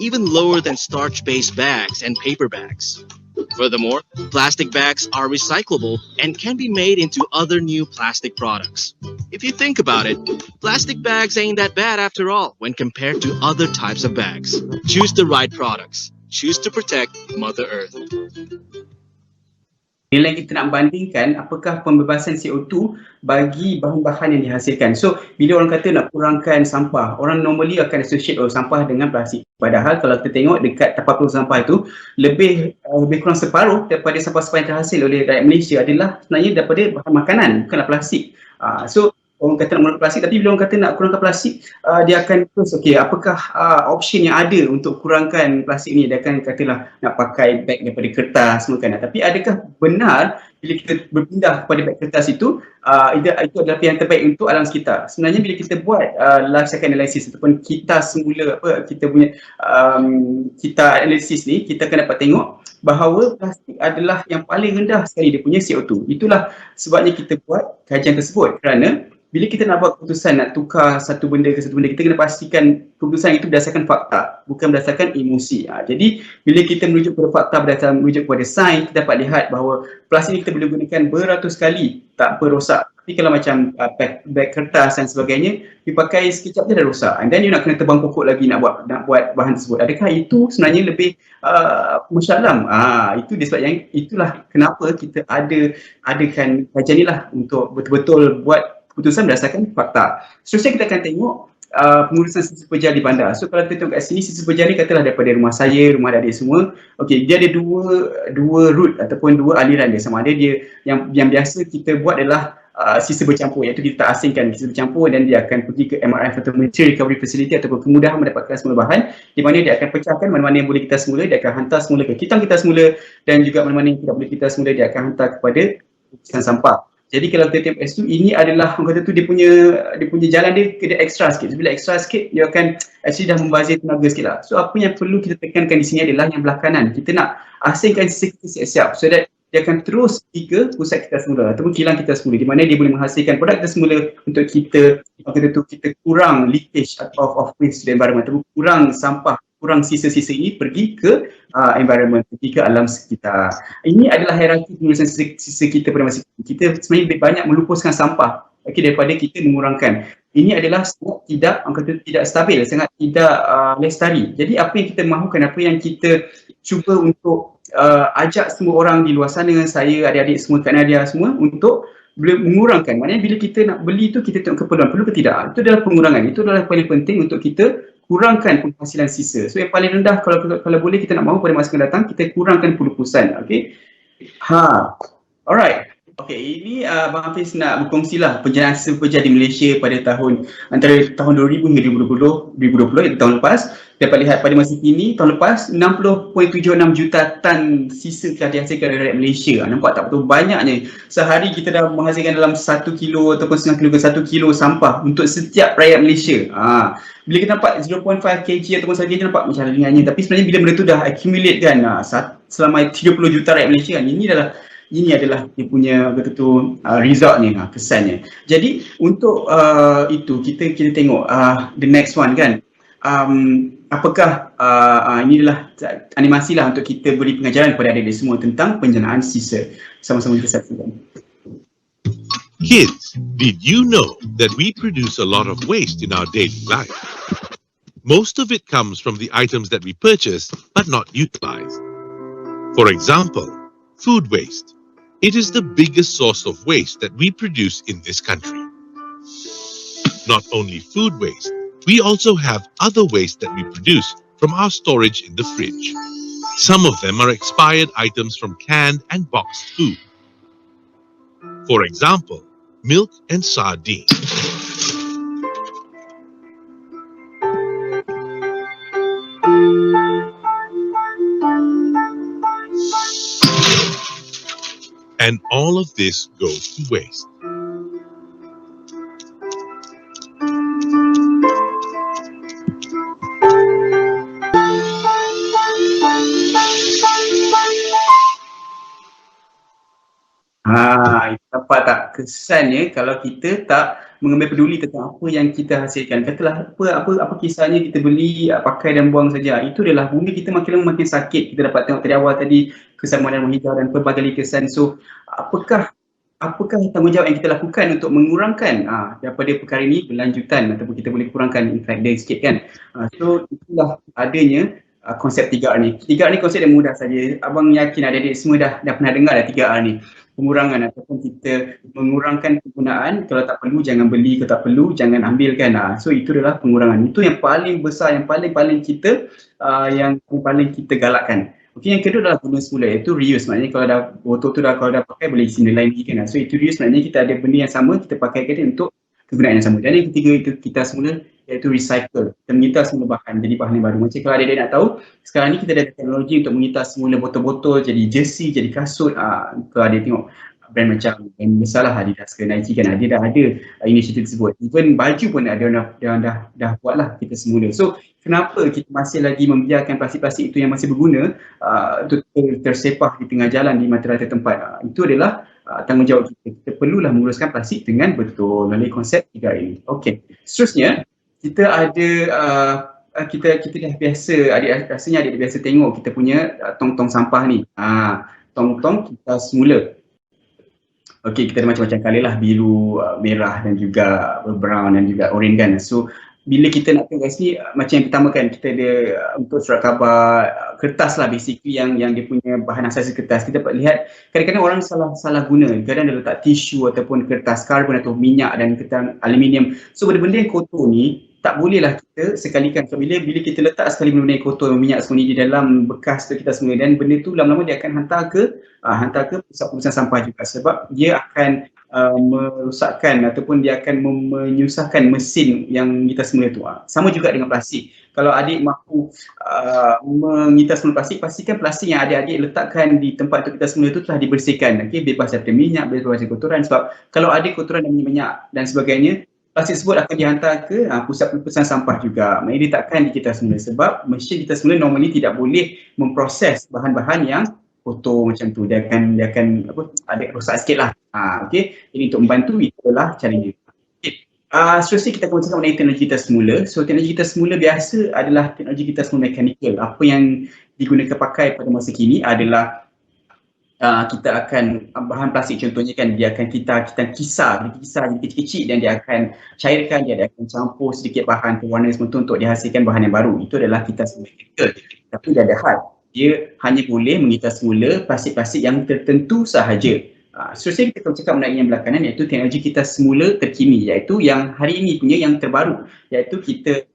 Even lower than starch-based bags and paper bags. Furthermore, plastic bags are recyclable and can be made into other new plastic products. If you think about it, plastic bags ain't that bad after all when compared to other types of bags. Choose the right products. Choose to protect Mother Earth.
Nilai kita nak bandingkan apakah pembebasan CO2 bagi bahan-bahan yang dihasilkan. So, bila orang kata nak kurangkan sampah, orang normally akan associate sampah dengan plastik. Padahal kalau kita tengok dekat tapak peluru sampah itu, lebih kurang separuh daripada sampah-sampah yang terhasil oleh rakyat Malaysia adalah sebenarnya daripada bahan makanan, bukanlah plastik. So, orang kata nak mengurangkan plastik, tapi bila orang kata nak kurangkan plastik, dia akan terus, apakah option yang ada untuk kurangkan plastik ni? Dia akan katalah nak pakai beg daripada kertas semua kan. Tapi adakah benar bila kita berpindah kepada beg kertas itu adalah pilihan terbaik untuk alam sekitar? Sebenarnya bila kita buat life cycle analysis ataupun kita semula kita punya kita analisis ni, kita akan dapat tengok bahawa plastik adalah yang paling rendah sekali dia punya CO2. Itulah sebabnya kita buat kajian tersebut, kerana bila kita nak buat keputusan nak tukar satu benda ke satu benda, kita kena pastikan keputusan itu berdasarkan fakta, bukan berdasarkan emosi. Jadi bila kita merujuk kepada fakta, merujuk kepada sains, kita dapat lihat bahawa plastik ini kita boleh gunakan beratus kali tak rosak. Tapi kalau macam beg kertas dan sebagainya, dipakai sekejap je dah rosak. And then you nak kena tebang pokok lagi nak buat bahan tersebut. Adakah itu sebenarnya lebih musyalam? Itu dia sebab yang itulah kenapa kita adakan kajian ni lah, untuk betul-betul buat keputusan berdasarkan fakta. Seterusnya kita akan tengok pengurusan sisa pekerja di bandar. So kalau kita tengok kat sini, sisa pekerja ni katalah daripada rumah saya, rumah adik semua, okey, dia ada dua route ataupun dua aliran dia. Sama ada dia yang biasa kita buat adalah sisa bercampur, iaitu kita asingkan sisa bercampur dan dia akan pergi ke MRF atau Material Recovery Facility ataupun kemudahan mendapatkan semula bahan, di mana dia akan pecahkan mana-mana yang boleh kita semula, dia akan hantar semula ke kitang kita semula, dan juga mana-mana yang tidak boleh kita semula dia akan hantar kepada urusan sampah. Jadi kalau kita tengok S2, ini adalah orang kata tu dia punya jalan dia extra sikit. So, bila extra sikit, dia akan actually dah membazir tenaga sikit lah. So apa yang perlu kita tekankan di sini adalah yang belah kanan. Kita nak asingkan sisa kita siap-siap so that dia akan terus pergi ke pusat kita semula ataupun kilang kita semula, di mana dia boleh menghasilkan produk kita semula untuk kita, orang kata tu, kita kurang leakage of waste to the environment ataupun kurang sampah, kurang sisa-sisa ini pergi ke environment, pergi ke alam sekitar. Ini adalah hierarki pengurusan sisa kita pada masa ini. Kita sebenarnya lebih banyak melupuskan sampah daripada kita mengurangkan. Ini adalah sangat tidak stabil, sangat tidak lestari. Jadi apa yang kita mahukan, apa yang kita cuba untuk ajak semua orang di luar sana, saya, adik-adik semua, Kak Nadia semua, untuk mengurangkan. Maknanya bila kita nak beli tu, kita tengok keperluan, perlu ke tidak. Itu adalah pengurangan. Itu adalah paling penting untuk kita kurangkan penghasilan sisa. So yang paling rendah kalau boleh kita nak mahu pada masa akan datang, kita kurangkan pulupusan. Okay. Alright. Okay, ini Abang Hafiz nak berkongsilah perjalanan sisa pekerja di Malaysia pada antara tahun 2000 hingga 2020 iaitu tahun lepas. Dapat lihat pada masa kini, tahun lepas 60.76 juta tan sisa telah dihasilkan oleh rakyat Malaysia. Nampak tak betul banyaknya. Sehari kita dah menghasilkan dalam 1 kilo ataupun 9 kilo ke 1 kilo sampah untuk setiap rakyat Malaysia. Bila kita nampak 0.5 kg ataupun 1 kg nampak macam ringannya, tapi sebenarnya bila benda tu dah accumulate kan selama 30 juta rakyat Malaysia kan, ini adalah dia punya resultnya, kesannya. Jadi untuk itu kita tengok the next one kan. Apakah ini adalah animasi lah untuk kita beri pengajaran kepada adik-adik semua tentang penjanaan sisa. Sama-sama kita saksikan.
Kids, did you know that we produce a lot of waste in our daily life? Most of it comes from the items that we purchase but not utilize. For example, food waste. It is the biggest source of waste that we produce in this country. Not only food waste, we also have other waste that we produce from our storage in the fridge. Some of them are expired items from canned and boxed food. For example, milk and sardines. And all of this goes to waste.
Nampak tak kesannya kalau kita tak mengambil peduli tentang apa yang kita hasilkan. Katalah apa kisahnya kita beli, pakai dan buang saja. Itu adalah bumi kita makin lama makin sakit. Kita dapat tengok dari awal tadi kesamaan menghijau dan pelbagai kesan. So apakah tanggungjawab yang kita lakukan untuk mengurangkan daripada perkara ini berlanjutan ataupun kita boleh kurangkan impact dia sikit kan. So itulah adanya konsep 3R ni. 3R ni konsep yang mudah saja. Abang yakin adik-adik semua dah pernah dengar dah 3R ni. Pengurangan ataupun kita mengurangkan penggunaan. Kalau tak perlu jangan beli, kalau tak perlu jangan ambilkan. So itu adalah pengurangan. Itu yang paling besar, yang paling kita galakkan. Okey, yang kedua adalah guna semula, iaitu reuse. Maknanya kalau dah botol tu kalau dah pakai boleh isi benda lain lagi kan. So itu reuse, maknanya kita ada benda yang sama kita pakai dia untuk kegunaan yang sama. Dan yang ketiga itu kita semula, iaitu recycle. Kita mengitar semula bahan jadi bahan yang baru. Macam kalau adik-adik nak tahu, sekarang ni kita ada teknologi untuk mengitar semula botol-botol jadi jersey, jadi kasut. Kalau adik tengok brand macam yang besar lah, Adidas ke Nike kan, dia dah ada inisiatif tersebut. Even baju pun ada dah buat lah kita semula. So kenapa kita masih lagi membiarkan plastik-plastik itu yang masih berguna tersepah di tengah jalan di mata-mata tempat? Itu adalah tanggungjawab kita. Kita perlulah menguruskan plastik dengan betul melalui konsep 3 ini. Okey. Seterusnya kita ada kita dah biasa, rasanya adik biasa tengok kita punya tong-tong sampah ni. Tong-tong kita semula. Okey, kita ada macam-macam colour lah, biru, merah dan juga brown dan juga orange kan. So bila kita nak tengok kat sini, macam yang pertama kan kita ada untuk surat khabar, kertas lah basically yang dia punya bahan asas kertas. Kita dapat lihat kadang-kadang orang salah guna. Kadang dia letak tisu ataupun kertas karbon atau minyak dan kertas aluminium. So benda-benda yang kotor ni tak bolehlah kita sekalikan. So, bila kita letak sekali benda-benda yang kotor, minyak semua ni di dalam bekas tu kita semua, dan benda tu lama-lama dia akan hantar ke pusat pembuangan sampah juga, sebab dia akan merosakkan ataupun dia akan menyusahkan mesin yang ngitas semula tu. Sama juga dengan plastik. Kalau adik mahu mengitas semula plastik, pastikan plastik yang adik-adik letakkan di tempat untuk kita semula tu telah dibersihkan. Okay? Bebas daripada minyak, bebas daripada kotoran. Sebab kalau ada kotoran dan minyak dan sebagainya, plastik tersebut akan dihantar ke pusat pembuangan sampah juga. Maksudnya dia takkan di kita semula, sebab mesin kita semula normally tidak boleh memproses bahan-bahan yang kotor macam tu. Dia akan ada rosak sikit lah. Okay. Jadi untuk membantu, itu adalah caranya. Okay. Seterusnya kita akan bercakap mengenai teknologi kita semula. So teknologi kita semula biasa adalah teknologi kita semula mechanical. Apa yang digunakan pakai pada masa kini adalah kita akan bahan plastik contohnya kan, dia akan kita kisar jadi kecil-kecil, dan dia akan cairkan, dia akan campur sedikit bahan pewarna semua tu untuk dihasilkan bahan yang baru. Itu adalah kita semula mechanical. Tapi dia ada had. Dia hanya boleh mengitas semula plastik-plastik yang tertentu sahaja. Seterusnya kita akan cakap mengenai yang belakangan, iaitu teknologi kita semula terkini, iaitu yang hari ini punya yang terbaru, iaitu kita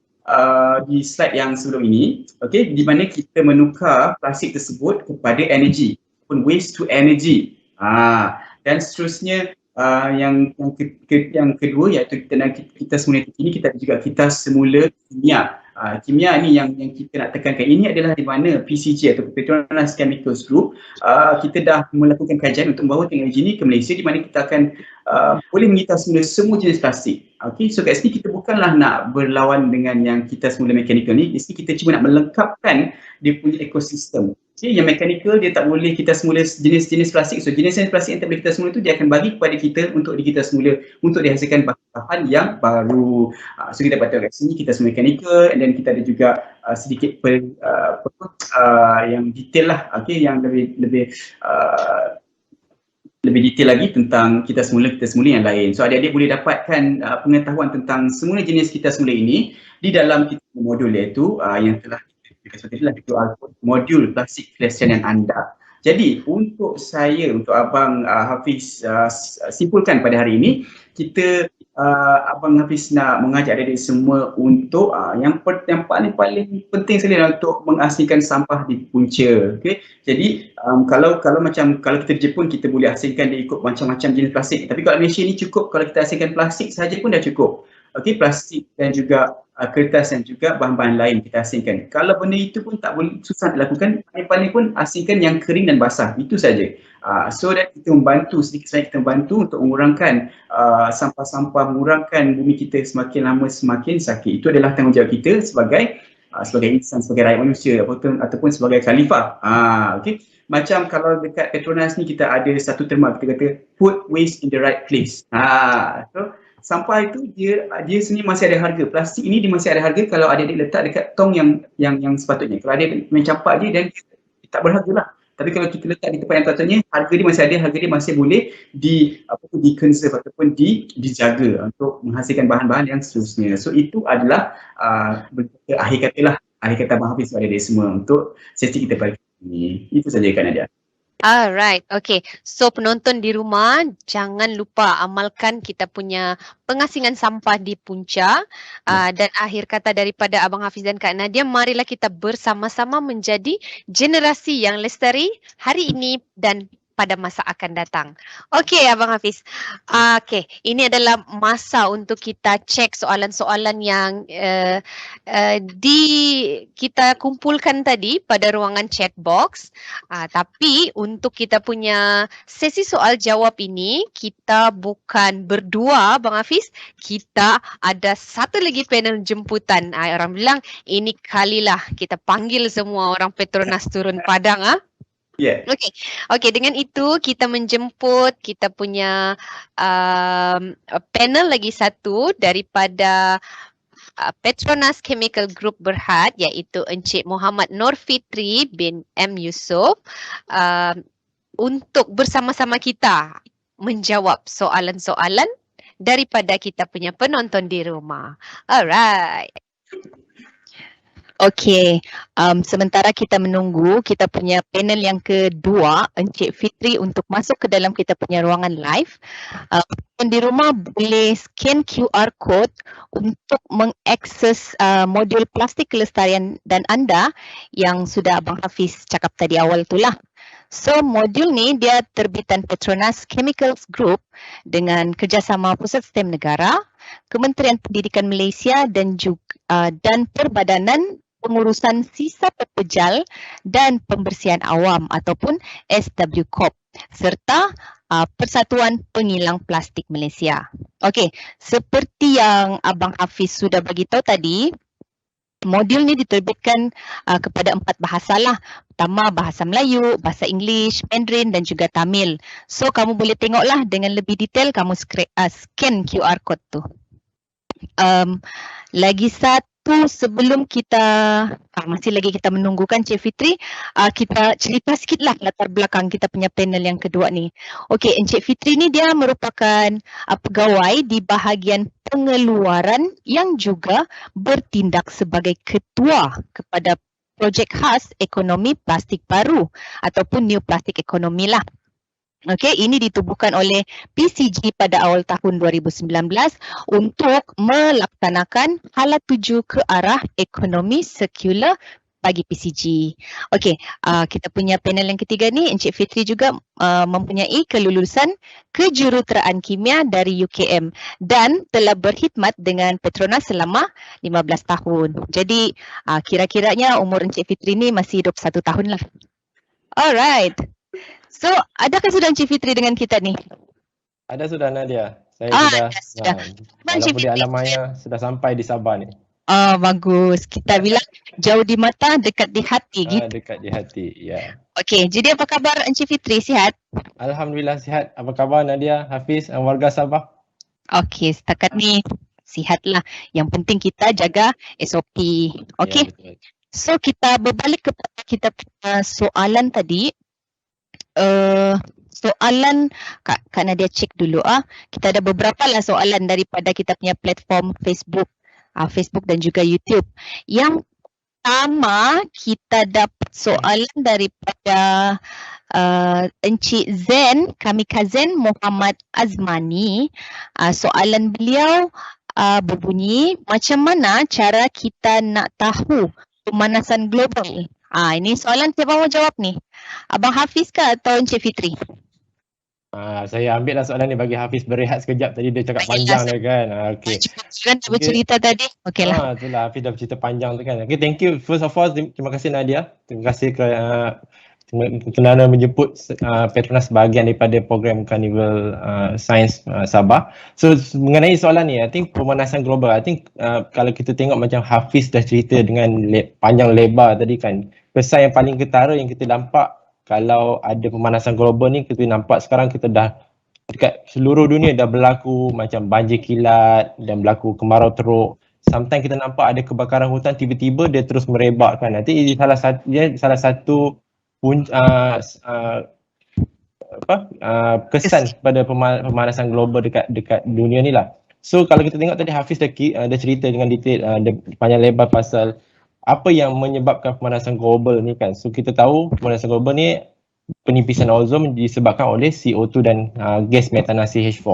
di slide yang sebelum ini, okay, di mana kita menukar plastik tersebut kepada energi, waste to energy. Dan seterusnya yang kedua, iaitu kita semula ini, kita juga kita semula kimia. Kimia ni yang kita nak tekankan. Ini adalah di mana PCG atau Petronas Chemicals Group kita dah melakukan kajian untuk membawa teknologi ini ke Malaysia, di mana kita akan boleh mengitas semua jenis plastik. Okay, so kat sini kita bukanlah nak berlawan dengan yang kita semula mechanical ni. Di sini kita cuma nak melengkapkan dia punya ekosistem. Okay, yang mechanical dia tak boleh kita semula jenis-jenis plastik. So jenis-jenis plastik yang tak boleh kita semula tu dia akan bagi kepada kita untuk kita semula untuk dihasilkan bahan yang baru. So kita dapat tahu kat sini kita semula mechanical, and then kita ada juga sedikit yang detail lah, okay, yang lebih detail lagi tentang kita semula yang lain. So adik-adik boleh dapatkan pengetahuan tentang semua jenis kita semula ini di dalam kita modul, iaitu yang telah modul plastik kelestarian anda. Jadi untuk Abang Hafiz simpulkan pada hari ini, kita Abang Hafiz nak mengajak adik-adik semua untuk yang paling penting sekali adalah untuk mengasingkan sampah di punca. Okay? Jadi kalau kita di Jepun, kita boleh asingkan dia ikut macam-macam jenis plastik. Tapi kalau Malaysia ni cukup kalau kita asingkan plastik sahaja pun dah cukup. Okay, plastik dan juga kertas dan juga bahan-bahan lain kita asingkan. Kalau benda itu pun tak boleh, susah dilakukan, paling pun asingkan yang kering dan basah. Itu saja. So that kita membantu, sedikit sebanyak kita membantu untuk mengurangkan sampah-sampah, mengurangkan bumi kita semakin lama semakin sakit. Itu adalah tanggungjawab kita sebagai insan, sebagai rakyat manusia ataupun sebagai khalifah. Okay. Macam kalau dekat Petronas ni kita ada satu terma, kita kata put waste in the right place. So sampah itu dia sebenarnya masih ada harga. Plastik ini dia masih ada harga kalau adik-adik letak dekat tong yang sepatutnya. Kalau adik main campak je, dan tak berharga lah. Tapi kalau kita letak di tempat yang patutnya, harga dia masih ada, harga dia masih boleh di-conserve ataupun dijaga untuk menghasilkan bahan-bahan yang seterusnya. So itu adalah akhir kata Abang Hafiz kepada adik semua untuk sesi kita pada ini. Itu saja kan Nadia.
Alright, okay. So penonton di rumah, jangan lupa amalkan kita punya pengasingan sampah di punca. Dan akhir kata daripada Abang Hafiz dan Kak Nadia, marilah kita bersama-sama menjadi generasi yang lestari hari ini dan pada masa akan datang. Okey Abang Hafiz. Okey, ini adalah masa untuk kita cek soalan-soalan yang kita kumpulkan tadi pada ruangan chat box. Tapi untuk kita punya sesi soal jawab ini, kita bukan berdua Abang Hafiz, kita ada satu lagi panel jemputan. Orang bilang ini kalilah kita panggil semua orang Petronas turun padang.
Yeah.
Okey, dengan itu kita menjemput kita punya panel lagi satu daripada Petronas Chemical Group Berhad, iaitu Encik Muhammad Nur Fitri bin M. Yusof, untuk bersama-sama kita menjawab soalan-soalan daripada kita punya penonton di rumah. Alright.
Okey, sementara kita menunggu kita punya panel yang kedua, Encik Fitri untuk masuk ke dalam kita punya ruangan live. Yang di rumah boleh scan QR code untuk mengakses modul plastik kelestarian dan anda yang sudah Abang Hafiz cakap tadi awal itulah. So modul ni dia terbitan Petronas Chemicals Group dengan kerjasama Pusat Sistem Negara, Kementerian Pendidikan Malaysia dan juga dan Perbadanan Pengurusan Sisa Pepejal dan Pembersihan Awam ataupun SWCOP serta Persatuan Pengilang Plastik Malaysia. Okey, seperti yang Abang Hafiz sudah bagi tahu tadi, modul ni diterbitkan kepada 4 bahasa lah. Pertama bahasa Melayu, bahasa English, Mandarin dan juga Tamil. So kamu boleh tengoklah dengan lebih detail, kamu scan QR code tu. Lagi satu sebelum kita masih lagi kita menunggukan Cik Fitri, kita cerita sikitlah latar belakang kita punya panel yang kedua ni. Okey, Encik Fitri ni dia merupakan pegawai di bahagian pengeluaran yang juga bertindak sebagai ketua kepada projek khas ekonomi plastik baru ataupun New Plastic Economy lah. Okey, ini ditubuhkan oleh PCG pada awal tahun 2019 untuk melaksanakan hala tuju ke arah ekonomi sirkular bagi PCG. Okey, kita punya panel yang ketiga ni, Encik Fitri juga mempunyai kelulusan kejuruteraan kimia dari UKM dan telah berkhidmat dengan Petronas selama 15 tahun. Jadi kira-kiranya umur Encik Fitri ni masih 21 tahun lah. Alright. So, adakah sudah Encik Fitri dengan kita ni?
Ada sudah Nadia. Saya sudah. Walaupun di alam maya sudah sampai di Sabah ni.
Bagus. Kita bilang jauh di mata, dekat di hati gitu.
Dekat di hati, ya.
Okey, jadi apa khabar Encik Fitri? Sihat?
Alhamdulillah sihat. Apa khabar Nadia, Hafiz dan warga Sabah?
Okey, setakat ni sihatlah. Yang penting kita jaga SOP. Okey.
Ya,
so, kita berbalik kepada kita punya soalan tadi. Soalan Kak Nadia cek dulu kita ada beberapa lah soalan daripada kita punya platform Facebook dan juga YouTube. Yang pertama kita dapat soalan daripada Encik Zen Kamikazen Muhammad Azmani. Soalan beliau berbunyi, macam mana cara kita nak tahu pemanasan global? Ini soalan siapa mau jawab ni? Abang Hafiz ke atau Encik Fitri?
Saya ambil lah soalan ni bagi Hafiz berehat sekejap. Tadi dia cakap panjang dia kan. Okey.
Kan dah bercerita tadi. Okey lah.
Itulah Hafiz dah bercerita panjang tu kan. Okey, thank you. First of all, terima kasih Nadia. Terima kasih kerana menjemput Petronas sebahagian daripada program Carnival Science Sabah. So mengenai soalan ni, I think pemanasan global, I think kalau kita tengok macam Hafiz dah cerita dengan panjang lebar tadi kan, pesan yang paling ketara yang kita nampak kalau ada pemanasan global ni, kita nampak sekarang kita dah dekat seluruh dunia dah berlaku macam banjir kilat dan berlaku kemarau teruk. Sometimes kita nampak ada kebakaran hutan, tiba-tiba dia terus merebak kan. Nanti salah satu kesan pada pemanasan global dekat dunia ni lah. So kalau kita tengok tadi Hafiz dah cerita dengan detail panjang lebar pasal apa yang menyebabkan pemanasan global ni kan. So kita tahu pemanasan global ni penipisan ozon disebabkan oleh CO2 dan gas metana CH4.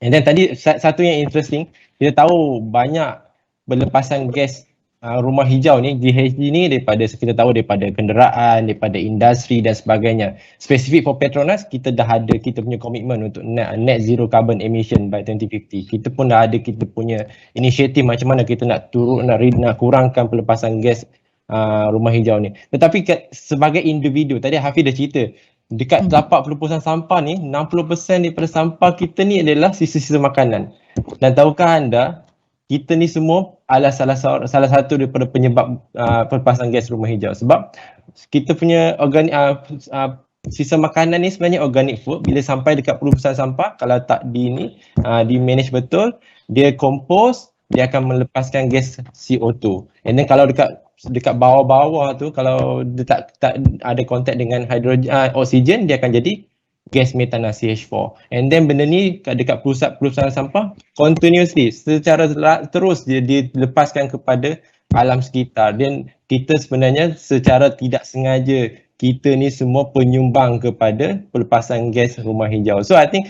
And then tadi satu yang interesting, kita tahu banyak berlepasan gas rumah hijau ni, GHG ni kita tahu daripada kenderaan, daripada industri dan sebagainya. Spesifik for Petronas, kita dah ada kita punya komitmen untuk net zero carbon emission by 2050. Kita pun dah ada kita punya inisiatif macam mana kita nak kurangkan pelepasan gas rumah hijau ni. Tetapi sebagai individu, tadi Hafiz dah cerita, dekat tapak pelupusan sampah ni, 60% daripada sampah kita ni adalah sisa-sisa makanan. Dan tahukah anda, kita ni semua adalah salah satu daripada penyebab pelepasan gas rumah hijau. Sebab kita punya sisa makanan ni sebenarnya organic food. Bila sampai dekat pelupusan sampah, kalau tak di manage betul, dia kompos, dia akan melepaskan gas CO2. And then kalau dekat bawah-bawah tu, kalau dia tak ada kontak dengan oksigen, dia akan jadi gas metana CH4. And then benda ni dekat perusahaan sampah continuously, secara terus dia dilepaskan kepada alam sekitar. Dan kita sebenarnya secara tidak sengaja kita ni semua penyumbang kepada pelepasan gas rumah hijau. So I think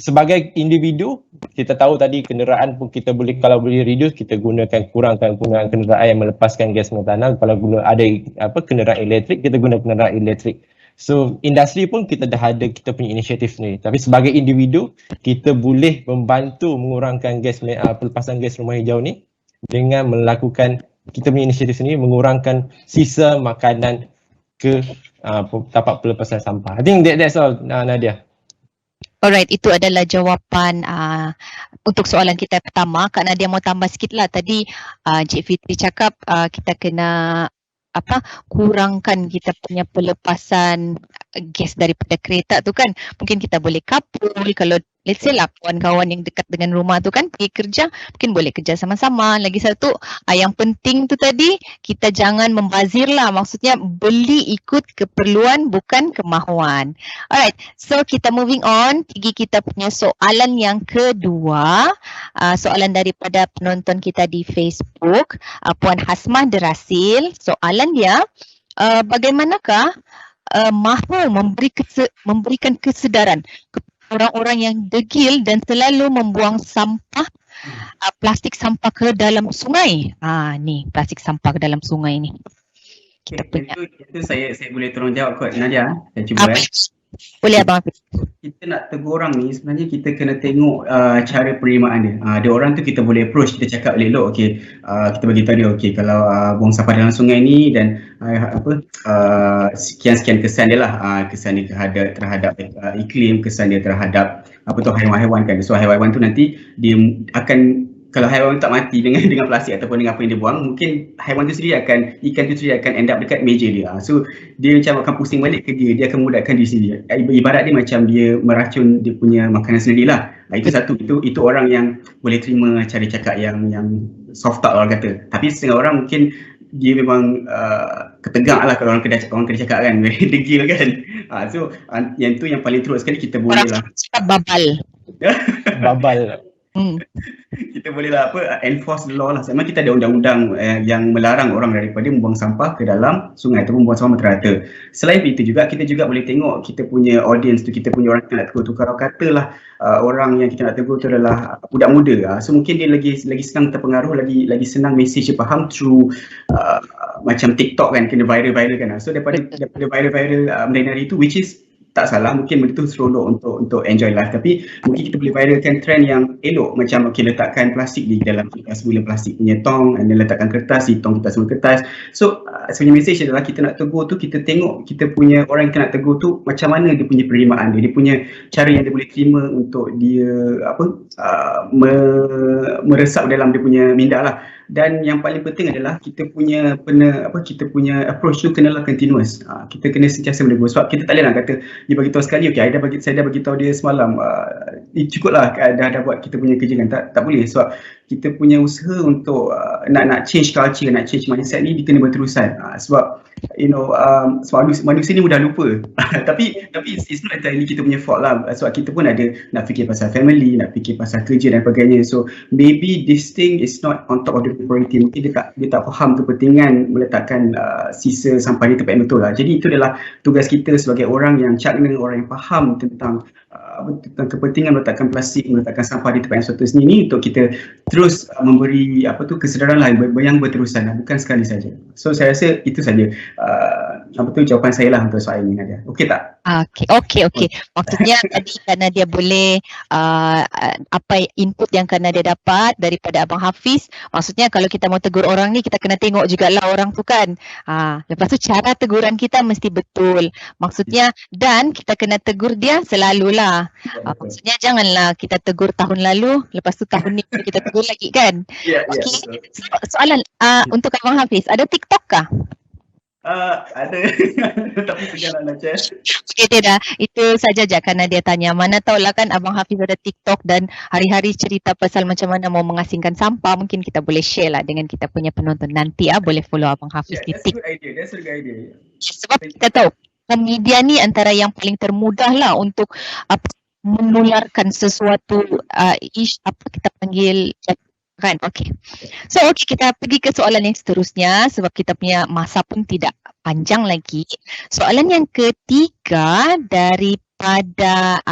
sebagai individu, kita tahu tadi kenderaan pun kita boleh, kalau boleh reduce, kita kurangkan penggunaan kenderaan yang melepaskan gas metana. Kalau ada kenderaan elektrik, kita guna kenderaan elektrik. So industri pun kita dah ada kita punya inisiatif sendiri. Tapi sebagai individu, kita boleh membantu mengurangkan pelepasan gas rumah hijau ni dengan melakukan kita punya inisiatif sendiri, mengurangkan sisa makanan ke tapak pelepasan sampah. I think that's all, Nadia.
Alright, itu adalah jawapan untuk soalan kita pertama. Kak Nadia mau tambah sikit lah. Tadi Cik Fitri cakap kita kena kurangkan kita punya pelepasan gas daripada kereta tu kan. Mungkin kita boleh couple, kalau let's say lah kawan-kawan yang dekat dengan rumah tu kan pergi kerja, mungkin boleh kerja sama-sama. Lagi satu, yang penting tu tadi, kita jangan membazir lah. Maksudnya beli ikut keperluan bukan kemahuan. Alright, so kita moving on. Pergi kita punya soalan yang kedua. Soalan daripada penonton kita di Facebook, Puan Hasmah Derasil. Soalan dia, bagaimanakah mahu memberikan kesedaran kepada orang-orang yang degil dan selalu membuang sampah plastik sampah ke dalam sungai. Ni plastik sampah ke dalam sungai ni. Kita punya.
Itu saya boleh tolong jawab kot, Nadia. Saya cuba.
Boleh Abang Hafiz.
Kita nak tegur orang ni, sebenarnya kita kena tengok cara penerimaan dia. Ada orang tu kita boleh approach, kita cakap elok, okey, kita bagi tahu dia, okey, kalau buang sampah dalam sungai ni dan sekian-sekian kesan dia lah, kesan dia terhadap iklim, kesan dia terhadap haiwan-haiwan kan. So haiwan tu nanti dia akan, kalau haiwan tak mati dengan plastik ataupun dengan apa yang dia buang, mungkin haiwan tu sendiri ikan tu sendiri akan end up dekat meja dia. So dia macam akan pusing balik ke dia akan mudahkan diri sendiri. Ibarat dia macam dia meracun dia punya makanan sendirilah. Itu satu, itu orang yang boleh terima cara cakap yang soft talk orang kata. Tapi setengah orang mungkin dia memang ketegang lah kalau orang kena cakap kan, degil kan. So yang tu yang paling teruk sekali kita boleh lah.
Babal.
Babal.
Kita bolehlah enforce the law lah. Memang kita ada undang-undang yang melarang orang daripada membuang sampah ke dalam sungai ataupun membuang sampah merata. Selain itu juga, kita juga boleh tengok kita punya audience tu, kita punya orang yang nak tegur tu. Kalau katalah orang yang kita nak tegur tu adalah budak muda, so mungkin dia lagi senang terpengaruh, lagi senang message dia faham through macam TikTok kan, kena viral kan. So daripada viral benda itu, which is tak salah, mungkin benda tu seronok untuk enjoy life, tapi mungkin kita boleh viralkan trend yang elok, macam letakkan plastik di dalam sebulan plastik punya tong, dan letakkan kertas di tong kita semua kertas. So sebenarnya message adalah kita nak tegur tu, kita tengok kita punya orang yang kita nak tegur tu macam mana dia punya penerimaan dia punya cara yang dia boleh terima untuk dia meresap dalam dia punya minda lah. Dan yang paling penting adalah kita punya approach tu kenalah continuous. Kita kena sentiasa menegur, sebab kita tak boleh nak kata dia bagi tahu sekali, okey, saya dah bagi tahu dia semalam, cukuplah dah buat kita punya kerja kan. Tak boleh, sebab kita punya usaha untuk nak change culture, nak change mindset ni, dia kena berterusan. Sebab manusia ni mudah lupa. tapi it's not entirely kita punya fault lah, sebab kita pun ada nak fikir pasal family, nak fikir pasal kerja dan sebagainya. So maybe this thing is not on top of the priority. Mungkin dia tak faham kepentingan meletakkan sisa sampah di tempat yang betul lah. Jadi itu adalah tugas kita sebagai orang yang cakna, orang yang faham tentang kepentingan meletakkan plastik, meletakkan sampah di tempat yang sepatutnya ni, untuk kita terus memberi kesedaran lah yang berterusan, bukan sekali saja. So saya rasa itu saja jawapan saya lah untuk soal ini, Nadia. Okey tak?
Okey. Maksudnya tadi kerana dia boleh input yang kerana dia dapat daripada Abang Hafiz, maksudnya kalau kita mau tegur orang ni, kita kena tengok jugalah orang tu kan. Lepas tu cara teguran kita mesti betul. Maksudnya, dan kita kena tegur dia selalulah. Maksudnya janganlah kita tegur tahun lalu, lepas tu tahun ni kita tegur lagi kan. Okey. Soalan untuk Abang Hafiz, ada TikTok kah?
Ada. Tapi sekarang nak chat.
Okey, tidak. Itu saja kerana dia tanya. Mana tahulah kan Abang Hafiz ada TikTok dan hari-hari cerita pasal macam mana mau mengasingkan sampah. Mungkin kita boleh share lah dengan kita punya penonton nanti. Boleh follow Abang Hafiz di TikTok.
That's a good idea.
Sebab kita tahu media ni antara yang paling termudah lah untuk menularkan sesuatu kita panggil Kan, okey. So kita pergi ke soalan yang seterusnya sebab kita punya masa pun tidak panjang lagi. Soalan yang ketiga daripada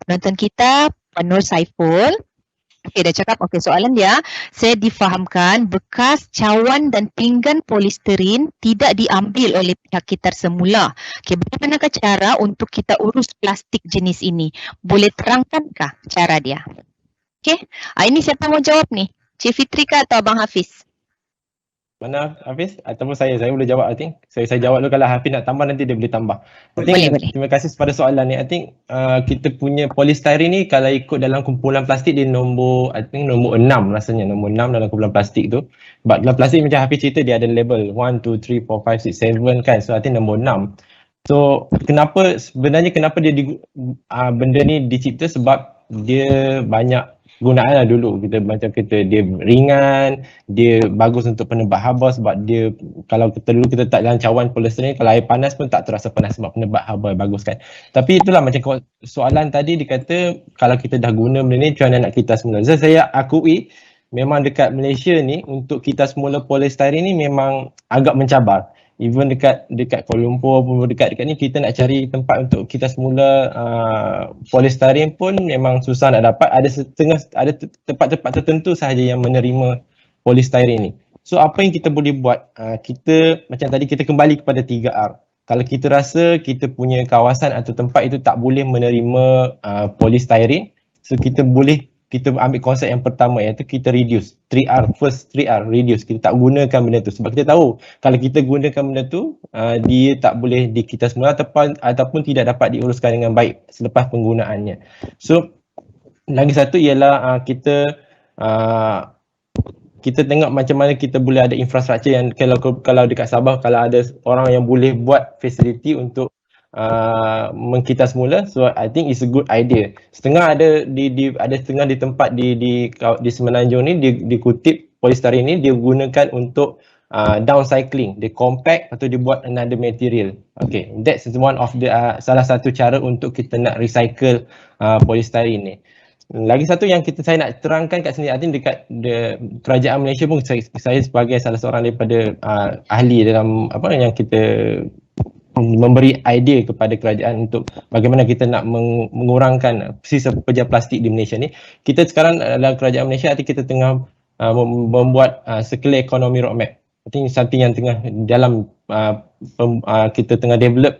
penonton kita, Nur Saiful. Okey, dia cakap, soalan dia, saya difahamkan bekas cawan dan pinggan polisterin tidak diambil oleh pihak kita semula. Okey, bagaimanakah cara untuk kita urus plastik jenis ini? Boleh terangkankah cara dia? Okey, ini siapa mau jawab ni? Cik Fitri ke atau Abang Hafiz?
Mana Hafiz? Ataupun saya boleh jawab. I think saya jawab dulu, kalau Hafiz nak tambah nanti dia boleh tambah.
Boleh.
Terima kasih pada soalan ni. I think kita punya polystyrene ni kalau ikut dalam kumpulan plastik dia nombor 6 rasanya, nombor 6 dalam kumpulan plastik tu. Sebab dalam plastik macam Hafiz cerita dia ada label 1, 2, 3, 4, 5, 6, 7 kan. So I think nombor 6. So kenapa dia benda ni dicipta, sebab dia banyak gunaan lah dulu. Dia ringan, dia bagus untuk penebat haba, sebab dia, kalau kita tak dalam cawan polisterin, kalau air panas pun tak terasa panas sebab penebat haba bagus kan. Tapi itulah macam soalan tadi, dia kata kalau kita dah guna benda ni, macam mana nak kita semula. Saya akui memang dekat Malaysia ni untuk kita semula polisterin ni memang agak mencabar. Even dekat Kuala Lumpur pun, dekat ni kita nak cari tempat untuk kita semula polisterin pun memang susah nak dapat. Ada tempat-tempat tertentu sahaja yang menerima polisterin ni. So apa yang kita boleh buat? Kita macam tadi, kita kembali kepada 3R. Kalau kita rasa kita punya kawasan atau tempat itu tak boleh menerima polisterin, so kita ambil konsep yang pertama, iaitu kita reduce. 3R, first 3R, reduce. Kita tak gunakan benda tu sebab kita tahu kalau kita gunakan benda tu, dia tak boleh di kita semula ataupun tidak dapat diuruskan dengan baik selepas penggunaannya. So lagi satu ialah kita tengok macam mana kita boleh ada infrastruktur yang kalau dekat Sabah, kalau ada orang yang boleh buat fasiliti untuk mengkita semula, so I think it's a good idea. Setengah ada setengah di tempat di Semenanjung ni dikutip polisterin ni dia gunakan untuk downcycling, dia compact atau dia buat another material. Okay, that's one of the salah satu cara untuk kita nak recycle polisterin ni. Lagi satu yang saya nak terangkan kat sini, I think dekat kerajaan Malaysia pun saya sebagai salah seorang daripada ahli dalam yang kita memberi idea kepada kerajaan untuk bagaimana kita nak mengurangkan sisa pekerja plastik di Malaysia ni. Kita sekarang dalam kerajaan Malaysia, kita tengah membuat circular economy roadmap. I think something yang tengah dalam kita tengah develop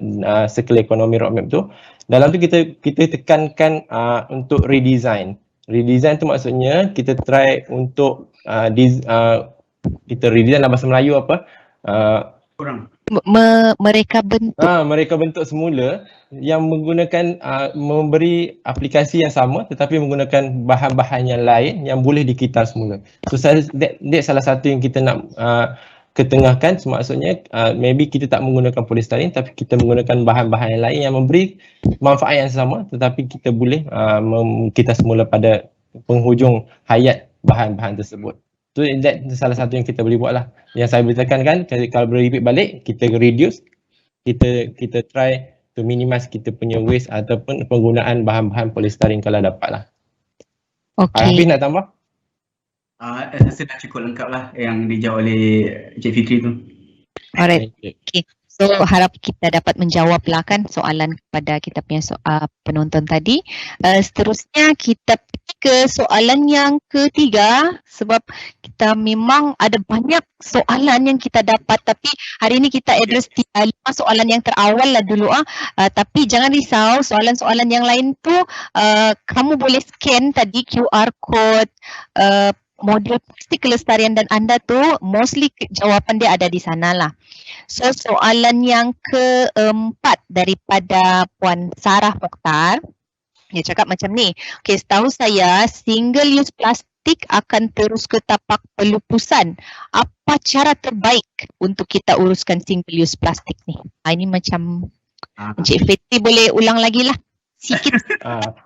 circular economy roadmap tu. Dalam tu kita tekankan untuk redesign. Redesign tu maksudnya kita try untuk kita redesign dalam bahasa Melayu apa?
Mereka
bentuk semula yang menggunakan memberi aplikasi yang sama tetapi menggunakan bahan-bahan yang lain yang boleh dikita semula. So that's salah satu yang kita nak ketengahkan. Maksudnya maybe kita tak menggunakan polisterin tapi kita menggunakan bahan-bahan yang lain yang memberi manfaat yang sama tetapi kita boleh kita semula pada penghujung hayat bahan-bahan tersebut. So that salah satu yang kita boleh buat lah. Yang saya boleh tekankan, kalau boleh repeat balik, kita reduce, kita try to minimize kita punya waste ataupun penggunaan bahan-bahan polisterin kalau dapat lah.
Okay.
Hafiz nak tambah?
Saya dah cukup lengkap lah yang dijawab oleh Cik Fitri tu.
Alright. Okay. So harap kita dapat menjawab lah kan soalan kepada kita punya penonton tadi. Seterusnya kita pergi ke soalan yang ketiga sebab kita memang ada banyak soalan yang kita dapat tapi hari ini kita address 5 soalan yang terawal lah dulu tapi jangan risau, soalan-soalan yang lain tu kamu boleh scan tadi QR code modul plastik kelestarian dan anda tu mostly jawapan dia ada di sana lah. So soalan yang keempat daripada Puan Sarah Mokhtar, dia cakap macam ni. Okay, setahu saya single use plastik akan terus ke tapak pelupusan. Apa cara terbaik untuk kita uruskan single use plastik ni? Ini macam Encik Fitri boleh ulang lagi lah sikit.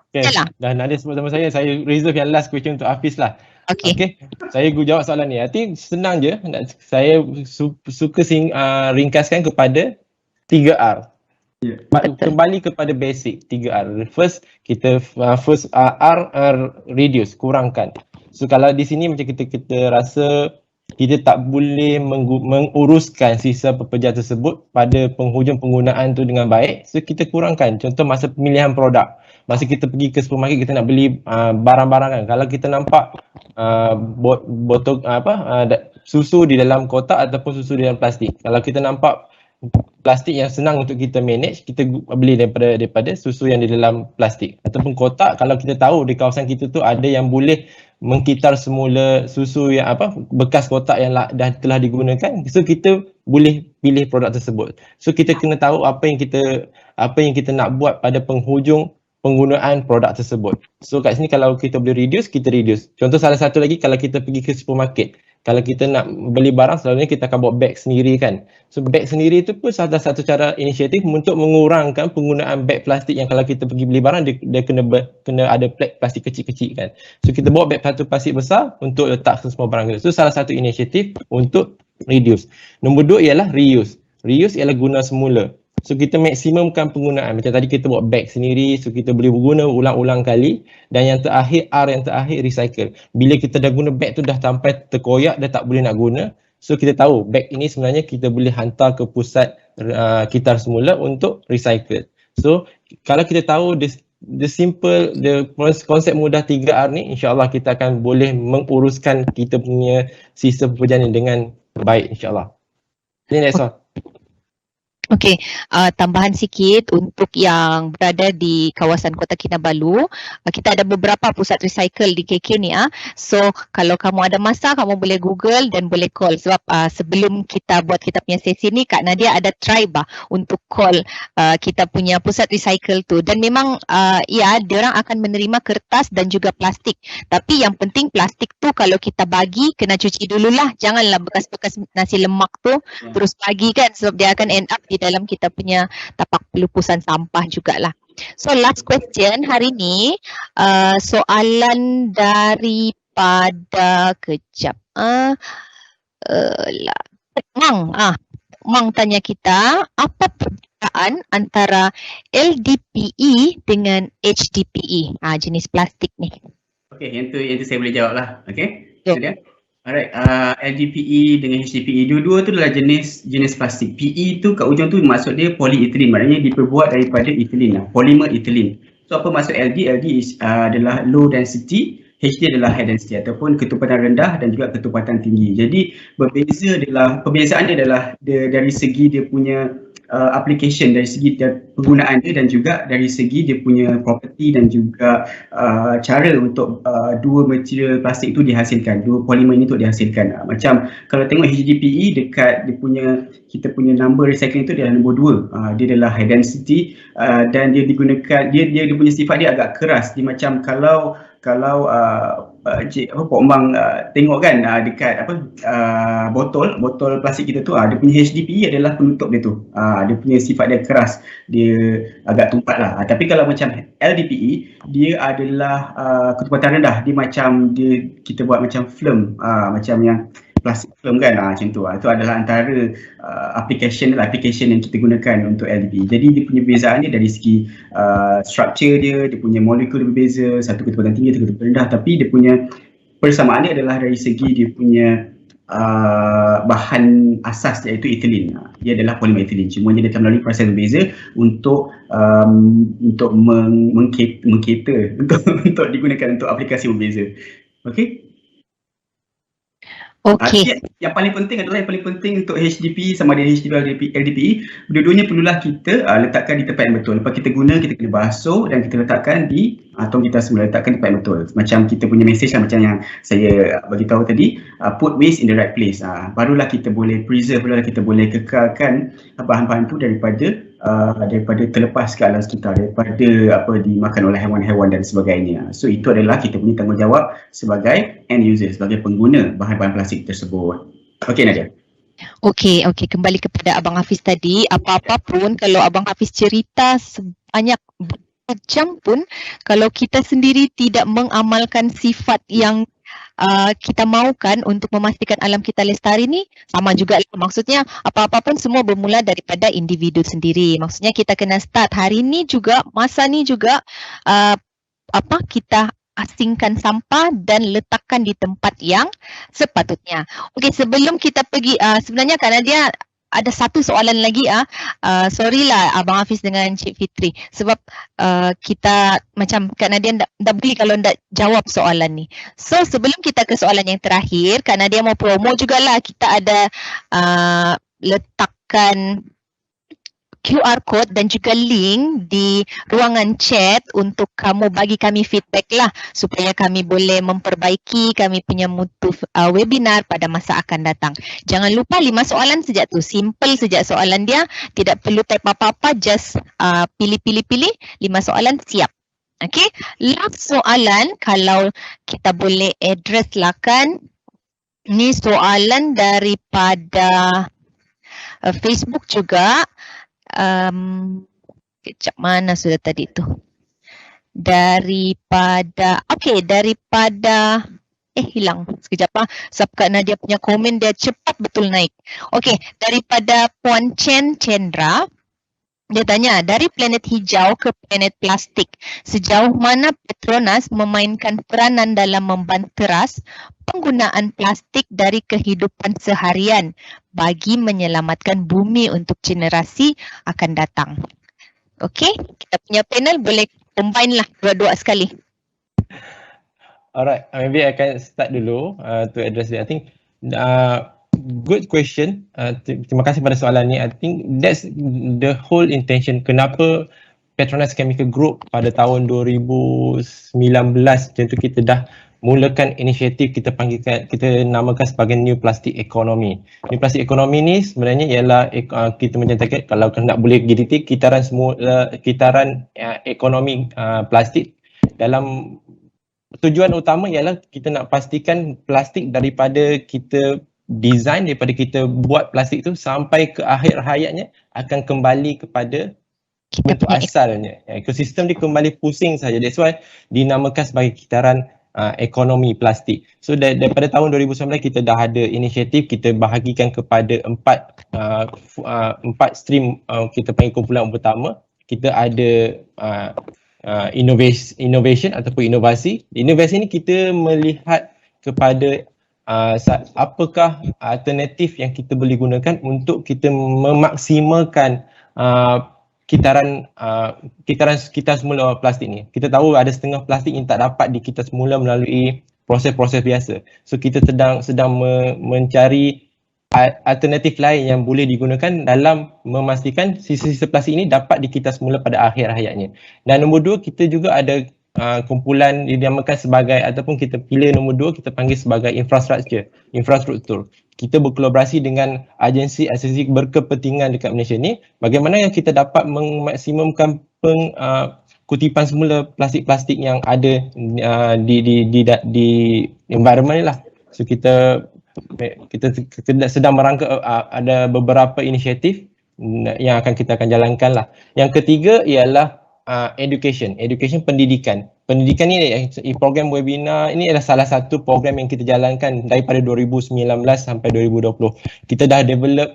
Okay. Dan ada sebut sama saya reserve yang last question untuk Hafiz lah. Okay. Saya jawab soalan ni. I think senang je. Saya suka ringkaskan kepada 3R. Kembali kepada basic 3R. First R reduce, kurangkan. So kalau di sini macam kita rasa kita tak boleh menguruskan sisa pekerja tersebut pada penghujung penggunaan tu dengan baik. So kita kurangkan. Contoh masa pemilihan produk. Masa kita pergi ke supermarket kita nak beli barang-barang kan. Kalau kita nampak botol susu di dalam kotak ataupun susu di dalam plastik. Kalau kita nampak plastik yang senang untuk kita manage, kita beli daripada susu yang di dalam plastik ataupun kotak. Kalau kita tahu di kawasan kita tu ada yang boleh mengkitar semula susu yang bekas kotak yang telah digunakan, so kita boleh pilih produk tersebut. So kita kena tahu apa yang kita nak buat pada penghujung penggunaan produk tersebut. So kat sini kalau kita boleh reduce, kita reduce. Contoh salah satu lagi, kalau kita pergi ke supermarket, kalau kita nak beli barang, selalunya kita akan bawa beg sendiri kan. So beg sendiri itu pun salah satu cara inisiatif untuk mengurangkan penggunaan beg plastik yang kalau kita pergi beli barang, dia kena ada plastik kecil-kecil kan. So kita bawa beg plastik besar untuk letak semua barang kita. So salah satu inisiatif untuk reduce. Nombor 2 ialah reuse. Reuse ialah guna semula. So kita maksimumkan penggunaan. Macam tadi kita buat beg sendiri, so kita boleh guna ulang-ulang kali. Dan yang terakhir, yang terakhir recycle. Bila kita dah guna beg tu dah sampai terkoyak, dah tak boleh nak guna. So kita tahu beg ini sebenarnya kita boleh hantar ke pusat kitar semula untuk recycle. So kalau kita tahu the konsep mudah 3R ni, insyaAllah kita akan boleh menguruskan kita punya sistem pekerjaan dengan baik insyaAllah. Ini that's all.
Okey, tambahan sikit untuk yang berada di kawasan Kota Kinabalu, kita ada beberapa pusat recycle di KK ni. So kalau kamu ada masa, kamu boleh Google dan boleh call. Sebab sebelum kita buat kita punya sesi ni, Kak Nadia ada try untuk call kita punya pusat recycle tu. Dan memang diorang akan menerima kertas dan juga plastik. Tapi yang penting plastik tu kalau kita bagi, kena cuci dululah. Janganlah bekas-bekas nasi lemak tu terus bagi kan, sebab dia akan end up di dalam kita punya tapak pelupusan sampah jugalah. So last question hari ni, soalan daripada Mang tanya kita, apa perbezaan antara LDPE dengan HDPE, jenis plastik ni?
Okey, yang tu saya boleh jawab lah. Okey, itu dia. Alright, LDPE dengan HDPE, dua-dua tu adalah jenis plastik. PE tu kat ujung tu maksud dia polyethylene, maknanya diperbuat daripada ethylene, polymer ethylene. So apa maksud LD? LD adalah low density, HD adalah high density ataupun ketepatan rendah dan juga ketepatan tinggi. Jadi perbezaannya adalah dari segi dia punya application, dari segi penggunaan dia dan juga dari segi dia punya property dan juga cara untuk dua material plastik itu dihasilkan, dua polimer ini untuk dihasilkan. Macam kalau tengok HDPE dekat kita punya number recycling itu dia nombor 2. Dia adalah high density dan dia digunakan, dia punya sifat dia agak keras. Dia macam kalau Pok Mang tengok kan dekat botol plastik kita tu, dia punya HDPE adalah penutup dia tu. Dia punya sifat dia keras, dia agak tumpat lah. Tapi kalau macam LDPE, dia adalah ketepatan rendah. Dia macam kita buat macam film, macam yang plastik film kan, macam tu. Itu adalah antara application yang kita gunakan untuk LDPE. Jadi dia punya perbezaannya dari segi structure dia punya molekul berbeza, satu ketepatan tinggi, satu ketepatan rendah, tapi dia punya persamaannya adalah dari segi dia punya bahan asas iaitu ethylene. Dia adalah polymer ethylene. Cuma dia akan melalui proses berbeza untuk mengcater untuk digunakan untuk aplikasi berbeza. Okey.
Okey.
Yang paling penting untuk HDPE sama ada HDPE atau LDPE, dua-duanya perlulah kita letakkan di tempat yang betul. Lepas kita guna, kita kena basuh dan kita letakkan di tong kita semula, letakkan di tempat yang betul. Macam kita punya message lah, macam yang saya bagi tahu tadi, put waste in the right place. Barulah kita boleh preserve, barulah kita boleh kekalkan bahan-bahan itu daripada terlepas ke alam sekitar, daripada dimakan oleh haiwan-haiwan dan sebagainya. So itu adalah kita punya tanggungjawab sebagai end user, sebagai pengguna bahan-bahan plastik tersebut. Okey Nadia.
Okey, kembali kepada Abang Hafiz tadi, apa-apa pun kalau Abang Hafiz cerita sebanyak jam pun, kalau kita sendiri tidak mengamalkan sifat yang kita mahukan untuk memastikan alam kita lestari ni, sama juga. Maksudnya apa-apa pun semua bermula daripada individu sendiri. Maksudnya kita kena start hari ni juga, masa ni juga, kita asingkan sampah dan letakkan di tempat yang sepatutnya. Okey, sebelum kita pergi, sebenarnya Kak Nadia ada satu soalan lagi. Sorry lah Abang Hafiz dengan Cik Fitri, sebab kita macam Kak Nadia tak boleh kalau tak jawab soalan ni. So sebelum kita ke soalan yang terakhir, Kak Nadia mau promo jugalah, kita ada letakkan QR code dan juga link di ruangan chat untuk kamu bagi kami feedback lah, supaya kami boleh memperbaiki kami punya mutu webinar pada masa akan datang. Jangan lupa 5 soalan sejak tu, simple sejak soalan dia, tidak perlu type apa-apa, just pilih 5 soalan siap. Okay, last soalan kalau kita boleh address lah kan. Ni soalan daripada Facebook juga. Kejap, mana sudah tadi tu? Daripada hilang sekejap sebab Kak Nadia punya komen dia cepat betul naik. Okey, daripada Puan Chandra, dia tanya, dari planet hijau ke planet plastik, sejauh mana Petronas memainkan peranan dalam membanteras penggunaan plastik dari kehidupan seharian bagi menyelamatkan bumi untuk generasi akan datang? Okey, kita punya panel boleh combine lah dua-dua sekali.
Alright, maybe I can start dulu to address it. I think good question. Terima kasih pada soalan ni. I think that's the whole intention. Kenapa Petronas Chemical Group pada tahun 2019 macam tu kita dah mulakan inisiatif kita namakan sebagai New Plastic Economy. New Plastic Economy ni sebenarnya ialah kita menyatakan kalau nak boleh GDT kitaran ekonomi plastik. Dalam tujuan utama ialah kita nak pastikan plastik daripada kita design, daripada kita buat plastik tu sampai ke akhir hayatnya akan kembali kepada bentuk asalnya. Ekosistem dia kembali pusing saja. That's why dinamakan sebagai kitaran ekonomi plastik. So daripada tahun 2019 kita dah ada inisiatif, kita bahagikan kepada empat stream kita panggil kumpulan pertama. Kita ada innovation ataupun inovasi. Inovasi ni kita melihat kepada apakah alternatif yang kita boleh gunakan untuk kita memaksimalkan kitaran semula plastik ni. Kita tahu ada setengah plastik yang tak dapat dikita semula melalui proses-proses biasa. So kita sedang mencari alternatif lain yang boleh digunakan dalam memastikan sisa-sisa plastik ini dapat dikita semula pada akhir hayatnya. Dan nombor 2, kita juga ada kumpulan dinamakan sebagai, ataupun kita pilih nombor 2, kita panggil sebagai infrastruktur. Kita berkolaborasi dengan agensi berkepentingan dekat Malaysia ni, bagaimana yang kita dapat memaksimumkan kutipan semula plastik-plastik yang ada di environment ni lah. So kita sedang merangka ada beberapa inisiatif yang kita akan jalankan lah. Yang ketiga ialah education pendidikan. Pendidikan ni, program webinar ini adalah salah satu program yang kita jalankan daripada 2019 sampai 2020. Kita dah develop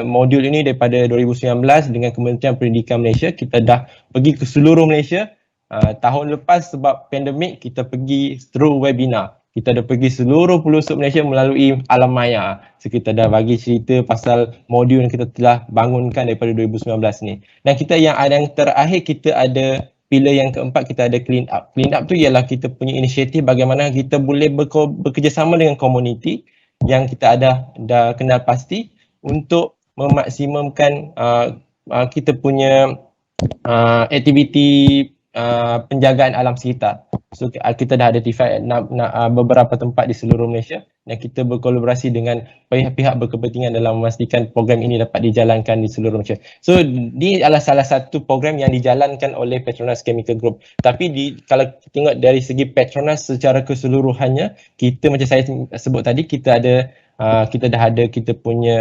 modul ini daripada 2019 dengan Kementerian Pendidikan Malaysia. Kita dah pergi ke seluruh Malaysia. Tahun lepas sebab pandemik kita pergi through webinar. Kita dah pergi seluruh pelosok Malaysia melalui alam maya. So kita dah bagi cerita pasal modul yang kita telah bangunkan daripada 2019 ni. Dan kita yang terakhir, kita ada pillar yang keempat, kita ada clean up. Clean up tu ialah kita punya inisiatif bagaimana kita boleh bekerjasama dengan komuniti yang kita dah kenal pasti untuk memaksimumkan kita punya aktiviti penjagaan alam sekitar. So kita dah identify beberapa tempat di seluruh Malaysia dan kita berkolaborasi dengan pihak-pihak berkepentingan dalam memastikan program ini dapat dijalankan di seluruh Malaysia. So ini adalah salah satu program yang dijalankan oleh Petronas Chemical Group. Tapi kalau kita tengok dari segi Petronas secara keseluruhannya, kita macam saya sebut tadi, kita dah ada kita punya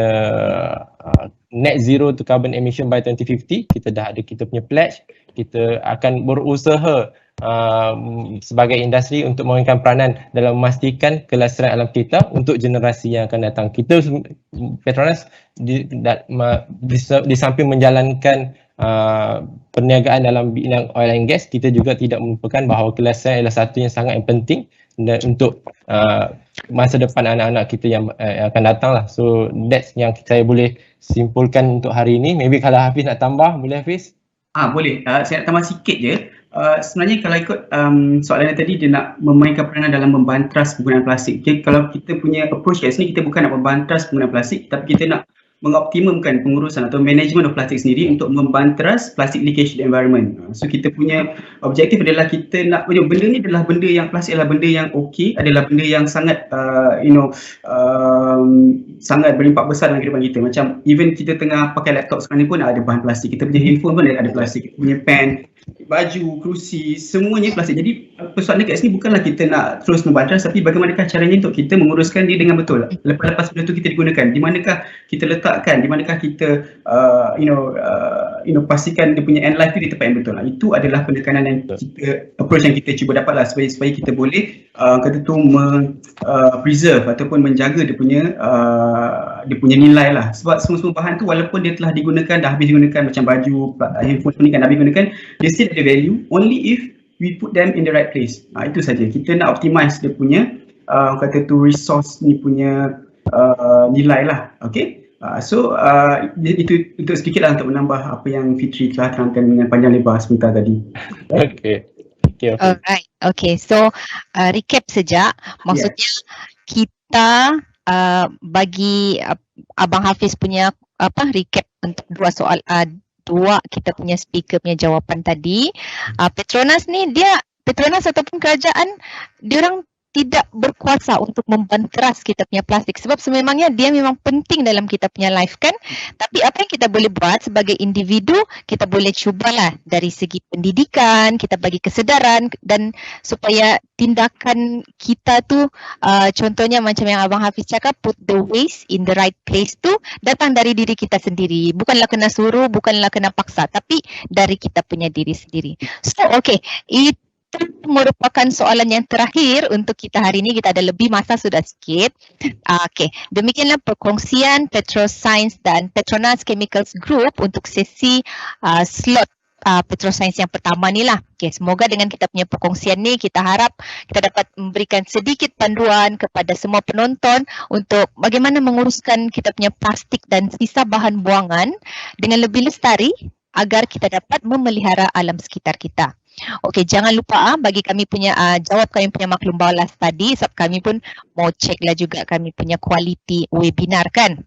net zero to carbon emission by 2050. Kita dah ada kita punya pledge. Kita akan berusaha sebagai industri untuk memainkan peranan dalam memastikan kelestarian alam kita untuk generasi yang akan datang. Kita Petronas di samping menjalankan perniagaan dalam bidang oil and gas, kita juga tidak melupakan bahawa kelestarian adalah satu yang sangat penting dan untuk masa depan anak-anak kita yang akan datang lah. So that's yang saya boleh simpulkan untuk hari ini. Maybe kalau Hafiz nak tambah, boleh Hafiz?
Boleh. Saya nak tambah sikit je. Sebenarnya kalau ikut soalan tadi, dia nak memainkan peranan dalam membantras penggunaan plastik. Okay, kalau kita punya approach kat sini, kita bukan nak membantras penggunaan plastik, tapi kita nak mengoptimumkan pengurusan atau management of plastik sendiri untuk membantras plastic leakage the environment. So kita punya objektif adalah kita nak, benda ni adalah benda yang, plastik adalah benda yang okey, adalah benda yang sangat sangat berimpak besar dalam kehidupan kita. Macam even kita tengah pakai laptop sekarang ni pun ada bahan plastik, kita punya handphone pun ada plastik, kita punya pen, baju, kerusi, semuanya plastik. Jadi persoalan kat sini bukanlah kita nak terus membantras, tapi bagaimanakah caranya untuk kita menguruskan dia dengan betul. Lepas benda tu kita digunakan, di manakah kita letakkan, di manakah kita pastikan dia punya end life tu di tempat yang betul. Itu adalah penekanan yang kita, approach yang kita cuba dapatlah supaya kita boleh kata tu preserve ataupun menjaga dia punya nilai lah. Sebab semua bahan tu walaupun dia telah digunakan, dah habis digunakan, macam baju, handphone ni kan dah habis digunakan, dia still ada value only if we put them in the right place. Itu saja. Kita nak optimize dia punya kata tu resource ni punya nilai lah. Okay. Itu sedikit lah untuk menambah apa yang Fitri telah terangkan dengan panjang lebar sebentar tadi.
Okay.
Alright. Okay. So recap saja. Maksudnya kita bagi Abang Hafiz punya recap untuk dua kita punya speaker punya jawapan tadi. Petronas ni Petronas ataupun kerajaan, diorang tidak berkuasa untuk membantras kita punya plastik sebab sememangnya dia memang penting dalam kita punya life kan. Tapi apa yang kita boleh buat sebagai individu, kita boleh cubalah dari segi pendidikan, kita bagi kesedaran dan supaya tindakan kita tu contohnya macam yang Abang Hafiz cakap, put the waste in the right place tu datang dari diri kita sendiri. Bukanlah kena suruh, bukanlah kena paksa, tapi dari kita punya diri sendiri. So okay, itu merupakan soalan yang terakhir untuk kita hari ini. Kita ada lebih masa sudah sikit. Okey, demikianlah perkongsian Petroscience dan Petronas Chemicals Group untuk sesi slot Petroscience yang pertama ni lah. Okay, semoga dengan kita punya perkongsian ni kita harap kita dapat memberikan sedikit panduan kepada semua penonton untuk bagaimana menguruskan kita punya plastik dan sisa bahan buangan dengan lebih lestari agar kita dapat memelihara alam sekitar kita. Okey, jangan lupa bagi kami punya jawab kami punya maklum balas tadi, sebab kami pun mau cek lah juga kami punya kualiti webinar kan.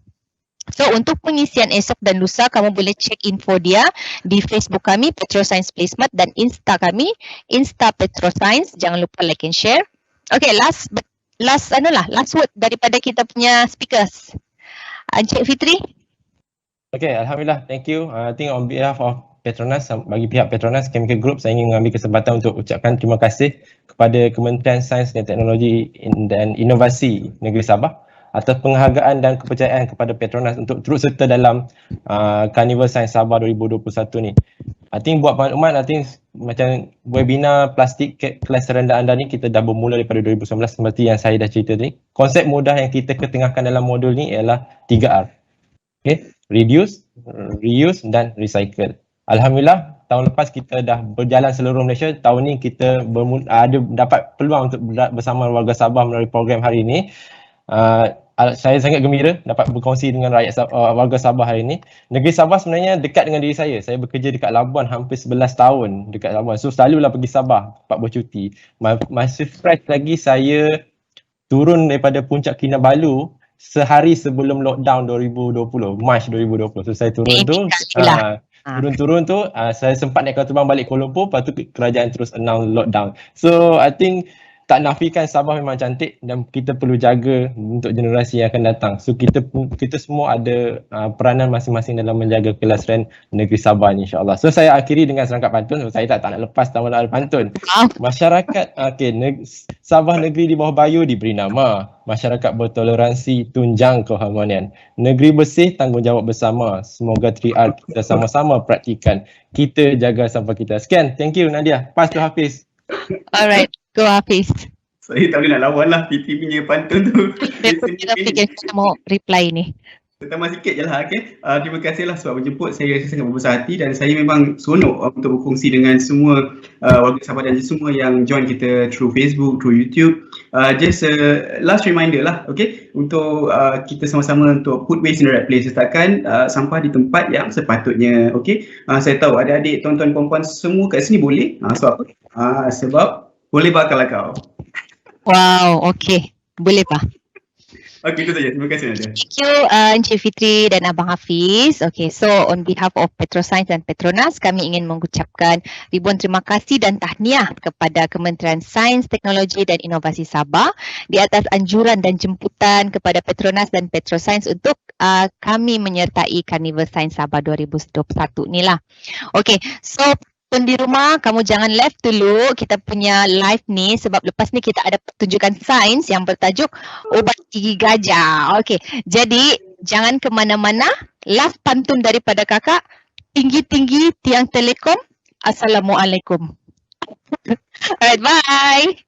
So untuk pengisian esok dan lusa kamu boleh cek info dia di Facebook kami Petroscience Placement dan Insta kami Insta Petroscience. Jangan lupa like and share. Okay, last word daripada kita punya speakers. Encik Fitri.
Okay, Alhamdulillah, thank you. I think on behalf of Petronas, bagi pihak Petronas Chemical Group, saya ingin mengambil kesempatan untuk ucapkan terima kasih kepada Kementerian Sains dan Teknologi dan Inovasi Negeri Sabah atas penghargaan dan kepercayaan kepada Petronas untuk turut serta dalam Carnival Sains Sabah 2021 ni. I think buat maklumat, I think macam webinar plastik kelas rendah anda ni kita dah bermula daripada 2019 seperti yang saya dah cerita tadi. Konsep mudah yang kita ketengahkan dalam modul ni ialah 3R. Okay, reduce, reuse dan recycle. Alhamdulillah, tahun lepas kita dah berjalan seluruh Malaysia. Tahun ni kita ada dapat peluang untuk bersama warga Sabah melalui program hari ini. Saya sangat gembira dapat berkongsi dengan rakyat warga Sabah hari ini. Negeri Sabah sebenarnya dekat dengan diri saya. Saya bekerja dekat Labuan hampir 11 tahun dekat Labuan. So selalulah pergi Sabah, tempat bercuti. Masih fresh lagi saya turun daripada Puncak Kinabalu sehari sebelum lockdown 2020, Mac 2020. So saya turun tu. Turun-turun tu saya sempat naik kapal terbang balik Kuala Lumpur, lepas tu kerajaan terus announce lockdown. So I think tak nafikan Sabah memang cantik dan kita perlu jaga untuk generasi yang akan datang. So kita semua ada peranan masing-masing dalam menjaga kelestarian negeri Sabah ni, insya-Allah. So saya akhiri dengan serangkap pantun. So, saya tak nak lepas tanpa ada pantun. Masyarakat Sabah negeri di bawah Bayu diberi nama masyarakat bertoleransi, tunjang keharmonian. Negeri bersih, tanggungjawab bersama. Semoga 3R kita sama-sama praktikan. Kita jaga sampah kita. Sekian. Thank you Nadia. Pass to Hafiz.
Alright. Go Hafiz.
Saya tak boleh nak lawan lah Fitri punya pantun tu.
Kita mau reply ni.
Tertambah sikit je lah, okay. Terima kasihlah sebab menjemput. Saya rasa sangat berbesar hati dan saya memang seronok untuk berkongsi dengan semua warga Sabah dan semua yang join kita through Facebook, through YouTube. Just last reminder lah, okay, untuk kita sama-sama untuk put waste in the right place. Letakkan sampah di tempat yang sepatutnya, okay. Saya tahu adik-adik, tuan-tuan, puan-puan semua kat sini boleh. Sebab apa? Sebab boleh bakal kau.
Wow, okey. Boleh Pak.
Okey, itu saja. Terima kasih Nadia.
Thank you Encik Fitri dan Abang Hafiz. Okay, so on behalf of Petroscience dan Petronas, kami ingin mengucapkan ribuan terima kasih dan tahniah kepada Kementerian Sains, Teknologi dan Inovasi Sabah di atas anjuran dan jemputan kepada Petronas dan Petroscience untuk kami menyertai Carnival Sains Sabah 2021 ni lah. Okay, so pun di rumah, kamu jangan left dulu kita punya live ni sebab lepas ni kita ada pertunjukan sains yang bertajuk Ubat Gigi Gajah. Okey, jadi jangan ke mana-mana. Last pantun daripada kakak, tinggi-tinggi tiang telekom. Assalamualaikum. Alright, bye.